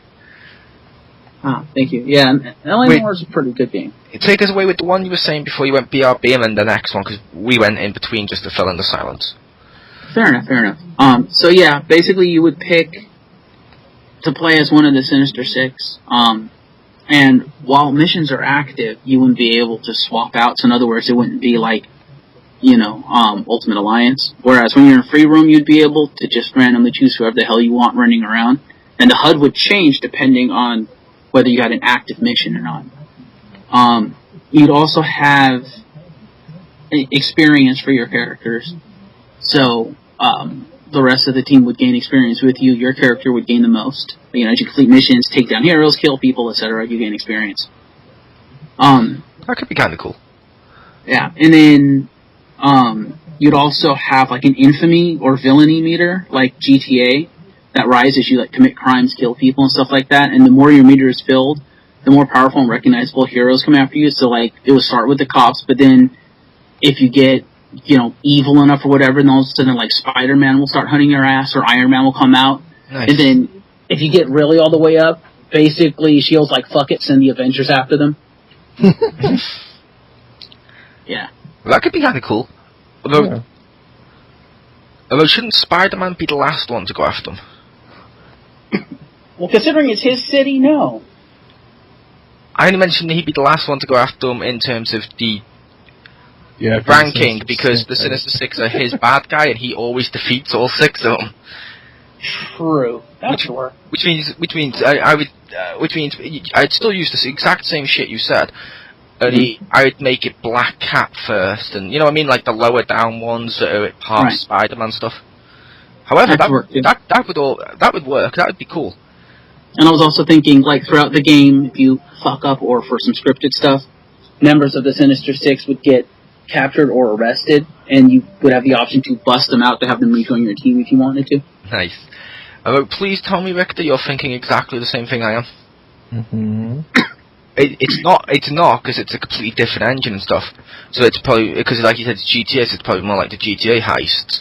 Speaker 3: Ah, thank you. Yeah, and LA Noir is a pretty good game.
Speaker 1: Take us away with the one you were saying before you went BRB, and then the next one, because we went in between just to fill in the silence.
Speaker 3: Fair enough. So yeah, basically you would pick to play as one of the Sinister Six, and while missions are active, you wouldn't be able to swap out. So in other words, it wouldn't be like, Ultimate Alliance. Whereas when you're in free roam, you'd be able to just randomly choose whoever the hell you want running around, and the HUD would change depending on whether you had an active mission or not. You'd also have experience for your characters. So, the rest of the team would gain experience with you. Your character would gain the most. As you complete missions, take down heroes, kill people, etc., you gain experience.
Speaker 1: That could be kind of cool.
Speaker 3: Yeah, and then, you'd also have, like, an infamy or villainy meter, like GTA, that rises as you, like, commit crimes, kill people, and stuff like that. And the more your meter is filled, the more powerful and recognizable heroes come after you. So, like, it would start with the cops, but then if you get evil enough or whatever, and all of a sudden, like, Spider-Man will start hunting your ass, or Iron Man will come out.
Speaker 1: Nice.
Speaker 3: And then, if you get really all the way up, basically, S.H.I.E.L.D.'s like, fuck it, send the Avengers after them. Yeah.
Speaker 1: Well, that could be kind of cool. Although, shouldn't Spider-Man be the last one to go after him?
Speaker 3: Well, considering it's his city, no.
Speaker 1: I only mentioned he'd be the last one to go after him in terms of the ranking, because the Sinister Six are his bad guy, and he always defeats all 6 of them.
Speaker 3: True. That's sure.
Speaker 1: Which means I'd still use the exact same shit you said. Only I would make it Black Cat first, and like the lower down ones that are part of Spider-Man stuff. However, that would work. That would be cool.
Speaker 3: And I was also thinking, like, throughout the game, if you fuck up or for some scripted stuff, members of the Sinister Six would get captured or arrested, and you would have the option to bust them out to have them rejoin your team if you wanted to.
Speaker 1: Nice. Please tell me, Rick, that you're thinking exactly the same thing I am.
Speaker 2: Mm-hmm.
Speaker 1: It's not, because it's a completely different engine and stuff. So it's probably, because like you said, it's GTA, so it's probably more like the GTA heists.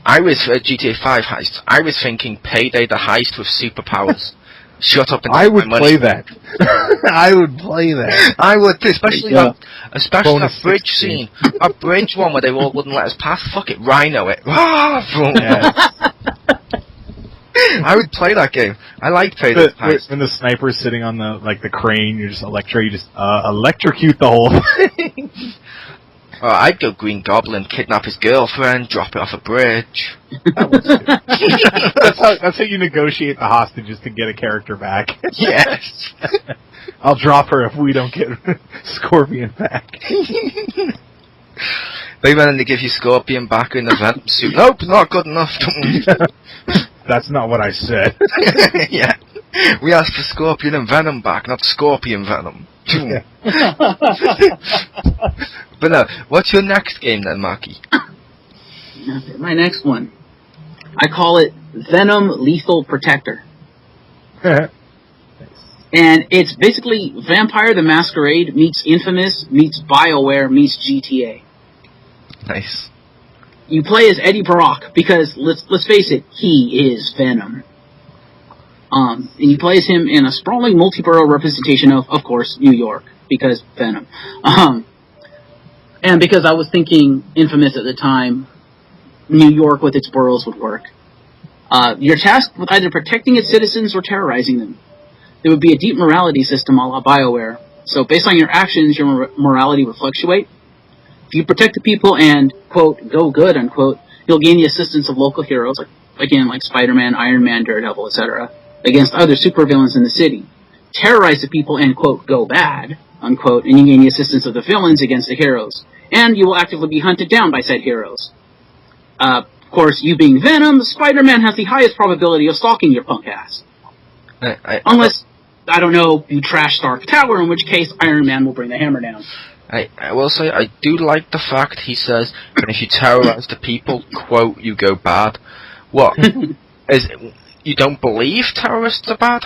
Speaker 1: GTA 5 heists. I was thinking Payday the heist with superpowers. Shut up and
Speaker 2: I would
Speaker 1: my money.
Speaker 2: play that. I would play that.
Speaker 1: I would, especially that
Speaker 2: Bonus
Speaker 1: bridge
Speaker 2: 16.
Speaker 1: scene. A bridge one where they all wouldn't let us pass. Fuck it, Rhino it. I would play that game. I like Payday the heist.
Speaker 2: When the sniper's sitting on the crane, you just electrocute the whole thing.
Speaker 1: I'd go Green Goblin, kidnap his girlfriend, drop it off a bridge.
Speaker 2: That's how you negotiate the hostages to get a character back.
Speaker 1: Yes.
Speaker 2: I'll drop her if we don't get Scorpion back.
Speaker 1: Maybe then they give you Scorpion back in the Venom suit. Nope, not good enough.
Speaker 2: That's not what I said.
Speaker 1: Yeah. We asked for Scorpion and Venom back, not Scorpion Venom.
Speaker 2: Yeah.
Speaker 1: But no, what's your next game then, Marky?
Speaker 3: My next one. I call it Venom Lethal Protector. And it's basically Vampire the Masquerade meets Infamous meets BioWare meets GTA.
Speaker 1: Nice.
Speaker 3: You play as Eddie Brock because, let's face it, he is Venom. And you play as him in a sprawling multi-borough representation of course, New York, because Venom. And because I was thinking Infamous at the time, New York with its boroughs would work. You're tasked with either protecting its citizens or terrorizing them. There would be a deep morality system a la BioWare. So based on your actions, your morality would fluctuate. If you protect the people and, quote, go good, unquote, you'll gain the assistance of local heroes, like Spider-Man, Iron Man, Daredevil, etc., against other supervillains in the city. Terrorize the people and, quote, go bad, unquote, and you gain the assistance of the villains against the heroes. And you will actively be hunted down by said heroes. Of course, you being Venom, Spider-Man has the highest probability of stalking your punk ass. Unless, I don't know, you trash Stark Tower, in which case Iron Man will bring the hammer down.
Speaker 1: I will say, I do like the fact he says, if you terrorize the people, quote, you go bad. What? You don't believe terrorists are bad?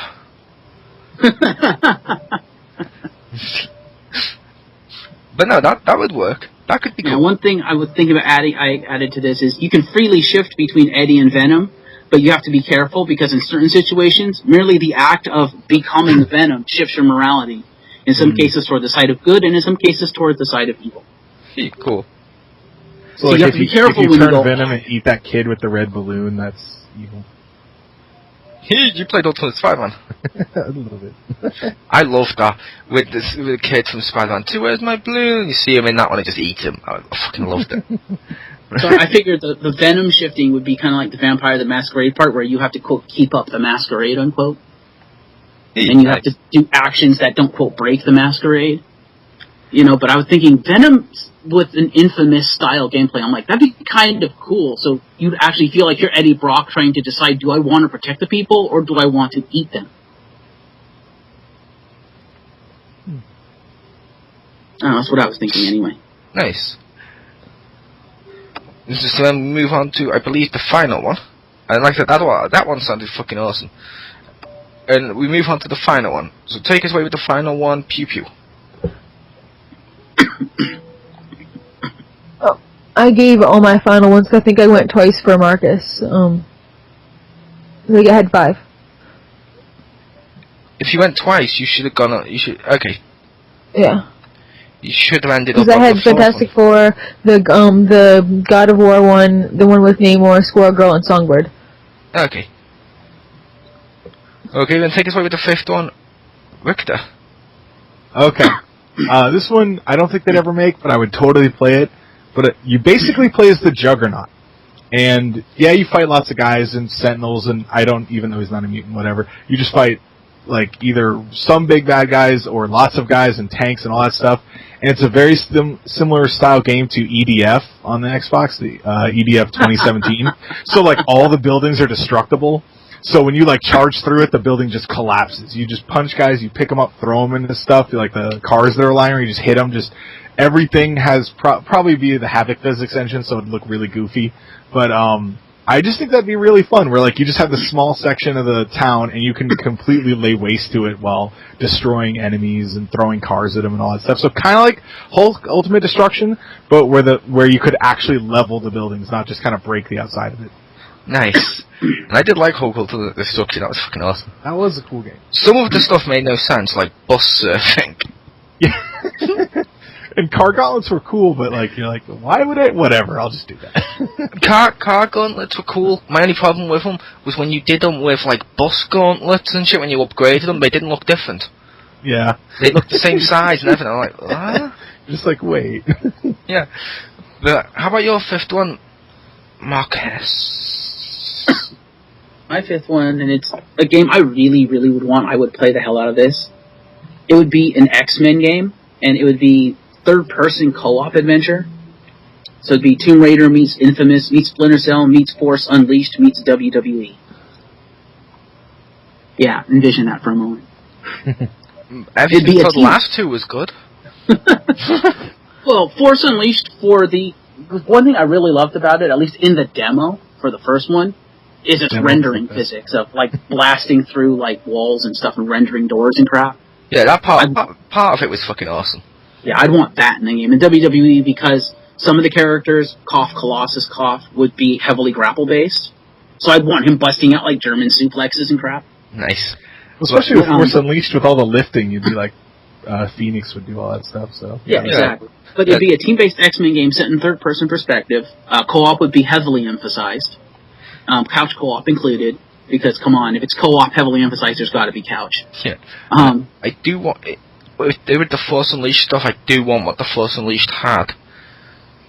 Speaker 1: But no, that would work. That could be cool.
Speaker 3: One thing I would think about I added to this is you can freely shift between Eddie and Venom, but you have to be careful because in certain situations, merely the act of becoming Venom shifts your morality. In some cases toward the side of good, and in some cases toward the side of evil.
Speaker 1: Cool.
Speaker 2: So like, you have to be careful when you turn Venom and eat that kid with the red balloon, that's evil.
Speaker 1: You played Ultimate Spider-Man.
Speaker 2: A little bit.
Speaker 1: I loved that. With the kid from Spider-Man 2, where's my balloon? You see him in that one and just eat him. I fucking loved it.
Speaker 3: So I figured the Venom shifting would be kind of like the Vampire the Masquerade part, where you have to, quote, keep up the masquerade, unquote. And you have to do actions that don't, quote, break the masquerade. But I was thinking Venom with an Infamous style gameplay, I'm like, that'd be kind of cool. So you'd actually feel like you're Eddie Brock trying to decide, do I want to protect the people or do I want to eat them? I don't know, that's what I was thinking anyway.
Speaker 1: Nice. So then we move on to, I believe, the final one. And like I said, that one sounded fucking awesome. And we move on to the final one. So take us away with the final one, Pew Pew.
Speaker 4: I gave all my final ones, 'cause I think I went twice for Marcus. I think I had 5.
Speaker 1: If you went twice, you should have gone. Okay.
Speaker 4: Yeah.
Speaker 1: You should have ended up.
Speaker 4: Because I had Fantastic Four, the God of War one, the one with Namor, Squirrel Girl, and Songbird.
Speaker 1: Okay. Okay, then take us away with the 5th one, Richter.
Speaker 2: Okay. This one, I don't think they'd ever make, but I would totally play it. But you basically play as the Juggernaut. And, yeah, you fight lots of guys and Sentinels, and even though he's not a mutant, whatever, you just fight, like, either some big bad guys or lots of guys and tanks and all that stuff. And it's a very similar style game to EDF on the Xbox, the EDF 2017. So, like, all the buildings are destructible. So when you, like, charge through it, the building just collapses. You just punch guys, you pick them up, throw them into stuff, like the cars that are lying around, you just hit them, everything has probably be the Havoc physics engine, so it'd look really goofy. But, I just think that'd be really fun, where, like, you just have this small section of the town, and you can completely lay waste to it while destroying enemies and throwing cars at them and all that stuff. So kind of like Hulk Ultimate Destruction, but where you could actually level the buildings, not just kind of break the outside of it.
Speaker 1: Nice. And I did like Hulk Ultimate Destruction, that was fucking awesome.
Speaker 2: That was a cool game.
Speaker 1: Some of the stuff made no sense, like bus surfing.
Speaker 2: Yeah. And car gauntlets were cool, but like you're like, why would I? Whatever, I'll just do that.
Speaker 1: Car gauntlets were cool. My only problem with them was when you did them with like bus gauntlets and shit. When you upgraded them, they didn't look different.
Speaker 2: Yeah,
Speaker 1: they looked the same size and everything. I'm like, what?
Speaker 2: Just like wait.
Speaker 1: Yeah. But how about your 5th one, Marcus?
Speaker 3: My 5th one, and it's a game I really, really would want. I would play the hell out of this. It would be an X-Men game, and it would be third-person co-op adventure. So it'd be Tomb Raider meets Infamous, meets Splinter Cell, meets Force Unleashed, meets WWE. Yeah, envision that for a moment.
Speaker 1: Everything until the last 2 was good.
Speaker 3: Well, Force Unleashed, one thing I really loved about it, at least in the demo for the first one, is its rendering physics of, like, blasting through, like, walls and stuff and rendering doors and crap.
Speaker 1: Yeah, that part of it was fucking awesome.
Speaker 3: Yeah, I'd want that in the game. And WWE, because some of the characters, Colossus, would be heavily grapple-based. So I'd want him busting out, like, German suplexes and crap.
Speaker 1: Nice.
Speaker 2: Especially with Force Unleashed, with all the lifting, you'd be like, Phoenix would do all that stuff, so...
Speaker 3: Yeah, exactly. But it'd be a team-based X-Men game set in third-person perspective. Co-op would be heavily emphasized. Couch co-op included. Because, come on, if it's co-op heavily emphasized, there's gotta be couch.
Speaker 1: Yeah. I do want... With the Force Unleashed stuff, I do want what the Force Unleashed had.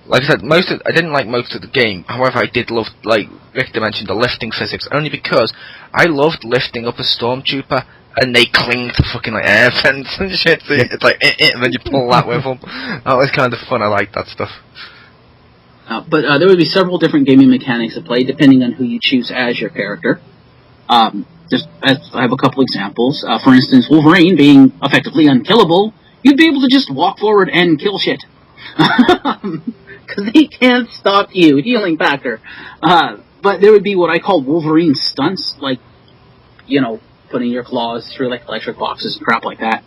Speaker 1: Like I said, I didn't like most of the game. However, I did love, like Victor mentioned, the lifting physics. Only because I loved lifting up a stormtrooper and they cling to fucking like air vents and shit. So it's like, and then you pull that with them. That was kind of fun. I like that stuff.
Speaker 3: But there would be several different gaming mechanics at play depending on who you choose as your character. I have a couple examples. For instance, Wolverine being effectively unkillable, you'd be able to just walk forward and kill shit. Because he can't stop you. Healing factor. But there would be what I call Wolverine stunts, like, putting your claws through like electric boxes and crap like that.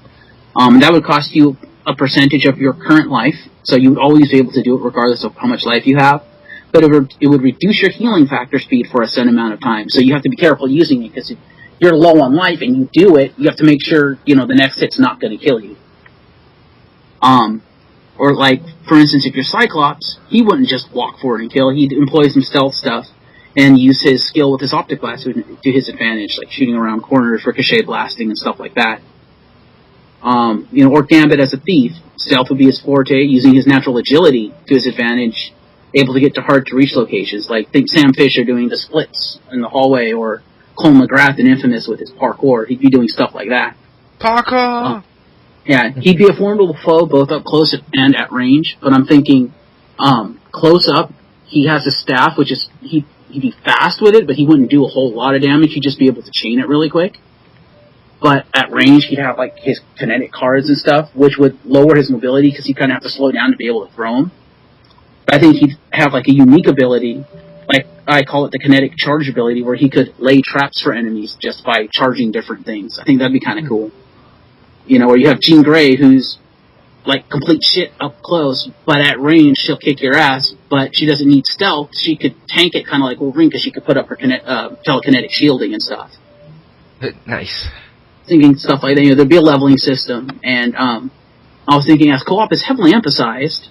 Speaker 3: That would cost you a percentage of your current life, so you would always be able to do it regardless of how much life you have. But it would reduce your healing factor speed for a set amount of time. So you have to be careful using it, because if you're low on life and you do it, you have to make sure, the next hit's not going to kill you. Or like, for instance, if you're Cyclops, he wouldn't just walk forward and kill. He'd employ some stealth stuff and use his skill with his optic glass to his advantage, like shooting around corners, ricochet blasting, and stuff like that. Or Gambit as a thief. Stealth would be his forte, using his natural agility to his advantage, able to get to hard-to-reach locations. Like, think Sam Fisher doing the splits in the hallway, or Cole McGrath in Infamous with his parkour. He'd be doing stuff like that.
Speaker 1: Parkour!
Speaker 3: Yeah, he'd be a formidable foe, both up close and at range, but I'm thinking, close up, he has a staff, which is, he'd be fast with it, but he wouldn't do a whole lot of damage. He'd just be able to chain it really quick. But at range, he'd have like his kinetic cards and stuff, which would lower his mobility because he'd kind of have to slow down to be able to throw them. But I think he'd have like a unique ability, like I call it the kinetic charge ability, where he could lay traps for enemies just by charging different things. I think that'd be kind of cool. Or you have Jean Grey, who's like complete shit up close, but at range she'll kick your ass, but she doesn't need stealth. She could tank it kind of like Wolverine, because she could put up her telekinetic shielding and stuff.
Speaker 1: Nice.
Speaker 3: Thinking stuff like that, there'd be a leveling system, and I was thinking, as co-op is heavily emphasized,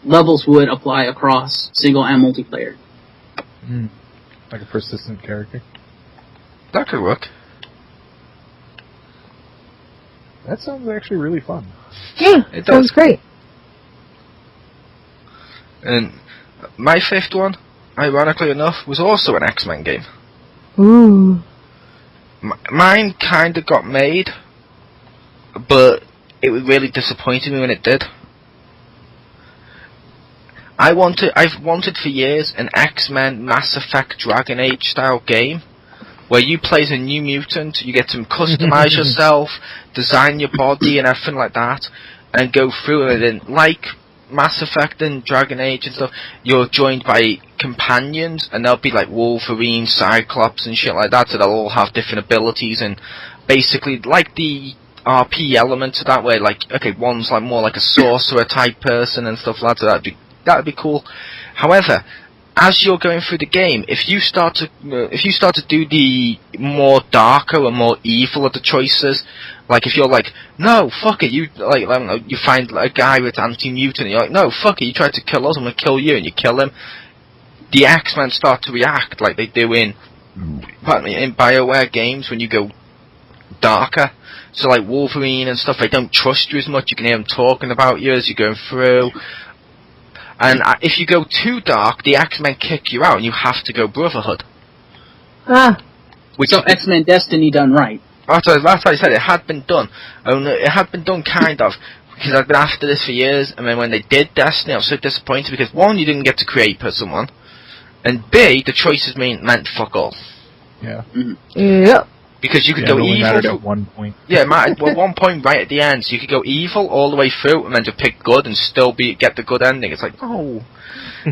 Speaker 3: levels would apply across single and multiplayer.
Speaker 2: Like a persistent character.
Speaker 1: That could work.
Speaker 2: That sounds actually really fun.
Speaker 4: Yeah,
Speaker 1: It
Speaker 4: sounds
Speaker 1: does.
Speaker 4: great.
Speaker 1: And my fifth one, ironically enough, was also an X-Men game.
Speaker 4: Ooh.
Speaker 1: Mine kind of got made, but it really disappointed me when it did. I've wanted for years an X-Men Mass Effect Dragon Age style game, where you play as a New Mutant, you get to customize yourself, design your body and everything like that, and go through it. And like Mass Effect and Dragon Age and stuff, you're joined by companions, and they'll be like Wolverine, Cyclops, and shit like that, so they'll all have different abilities, and basically, like the RP element to that way, like, okay, one's like more like a sorcerer type person and stuff like that, so that'd be cool. However, as you're going through the game, if you start to do the more darker or more evil of the choices, like if you're like, no, fuck it, you like, I don't know, you find like, a guy with anti-mutant, and you're like, no, fuck it, you tried to kill us, I'm gonna kill you, and you kill him. The X-Men start to react like they do in BioWare games when you go darker. So like Wolverine and stuff, they don't trust you as much. You can hear them talking about you as you're going through. And if you go too dark, the X-Men kick you out, and you have to go Brotherhood.
Speaker 3: So X-Men Destiny done right.
Speaker 1: That's what I said. It had been done. It had been done kind of, because I've been after this for years. And then when they did Destiny, I was so disappointed because one, you didn't get to create someone, and B, the choices meant fuck all.
Speaker 2: Yeah.
Speaker 3: Mm-hmm.
Speaker 4: Yep.
Speaker 1: Because you could
Speaker 2: It
Speaker 1: go
Speaker 2: only
Speaker 1: evil.
Speaker 2: mattered at one point.
Speaker 1: Yeah, at one point right at the end, so you could go evil all the way through, and then to pick good and still get the good ending. It's like, oh.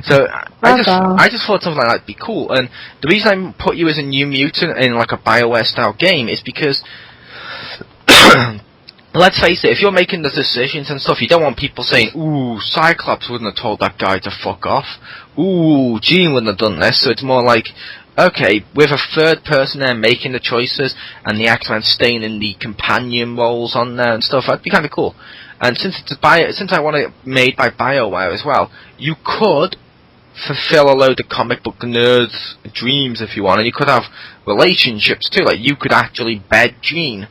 Speaker 1: So I just thought something like that'd be cool. And the reason I put you as a New Mutant in like a BioWare style game is because, let's face it, if you're making the decisions and stuff, you don't want people saying, ooh, Cyclops wouldn't have told that guy to fuck off. Ooh, Jean wouldn't have done this. So it's more like, okay, with a third person there making the choices, and the X-Men staying in the companion roles on there and stuff, that'd be kind of cool. And since I want it made by BioWare as well, you could fulfill a load of comic book nerds' dreams if you want, and you could have relationships too, like you could actually bed Jean.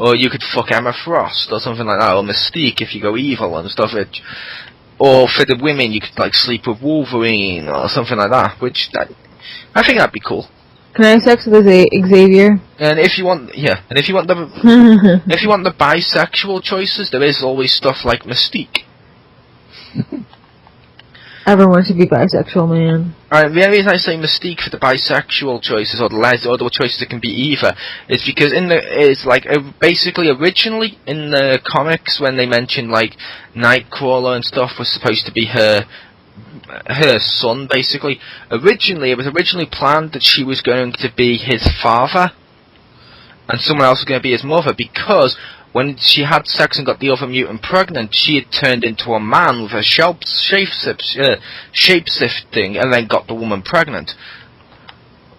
Speaker 1: Or you could fuck Emma Frost, or something like that, or Mystique if you go evil and stuff. Or for the women, you could like sleep with Wolverine, or something like that, which I think that'd be cool.
Speaker 4: Can I have sex with Xavier?
Speaker 1: And if you want, the if you want the bisexual choices, there is always stuff like Mystique.
Speaker 4: Everyone should be bisexual, man.
Speaker 1: Alright, the only reason I say Mystique for the bisexual choices, or the choices that can be either, is because basically originally in the comics when they mentioned like Nightcrawler and stuff was supposed to be her son, basically. It was originally planned that she was going to be his father, and someone else was going to be his mother, because when she had sex and got the other mutant pregnant, she had turned into a man with a shape-shifting, and then got the woman pregnant.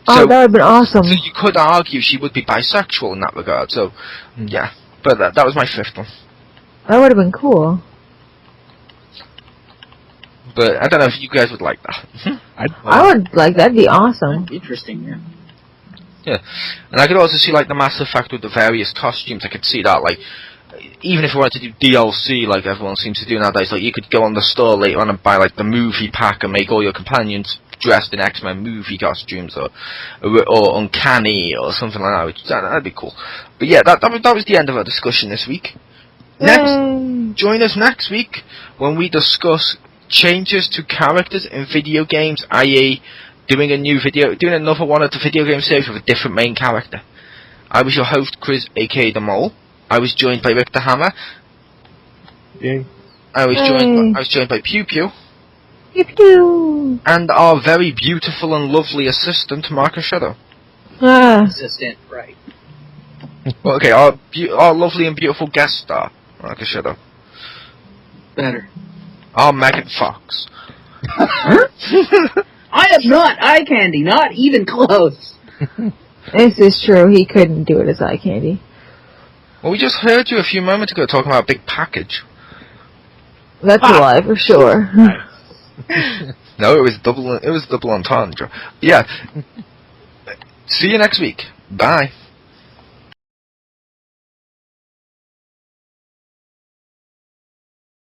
Speaker 4: Oh, that would have been awesome.
Speaker 1: So you could argue she would be bisexual in that regard, so, yeah. But that was my fifth one.
Speaker 4: That would have been cool.
Speaker 1: But I don't know if you guys would like that.
Speaker 4: I would like that. That'd be awesome.
Speaker 3: Interesting, yeah.
Speaker 1: Yeah, and I could also see like the Mass Effect with the various costumes. I could see that, like, even if you wanted to do DLC, like everyone seems to do nowadays, like you could go on the store later on and buy like the movie pack and make all your companions dressed in X-Men movie costumes, or Uncanny or something like that. That'd be cool. But yeah, that was the end of our discussion this week. Join us next week when we discuss changes to characters in video games, i.e. doing another one of the video game series with a different main character. I was your host, Chris, aka The Mole. I was joined by Rick the Hammer.
Speaker 2: Yay.
Speaker 1: I was joined by Pew Pew.
Speaker 4: Pew Pew.
Speaker 1: And our very beautiful and lovely assistant, Marcus Shadow.
Speaker 3: Assistant, right.
Speaker 1: Well, okay, our lovely and beautiful guest star, Marcus Shadow.
Speaker 3: Better.
Speaker 1: Our Megan Fox.
Speaker 3: I am not eye candy, not even close.
Speaker 4: This is true. He couldn't do it as eye candy.
Speaker 1: Well, we just heard you a few moments ago talking about a big package.
Speaker 4: That's a lie for sure.
Speaker 1: No, it was double entendre. Yeah. See you next week. Bye.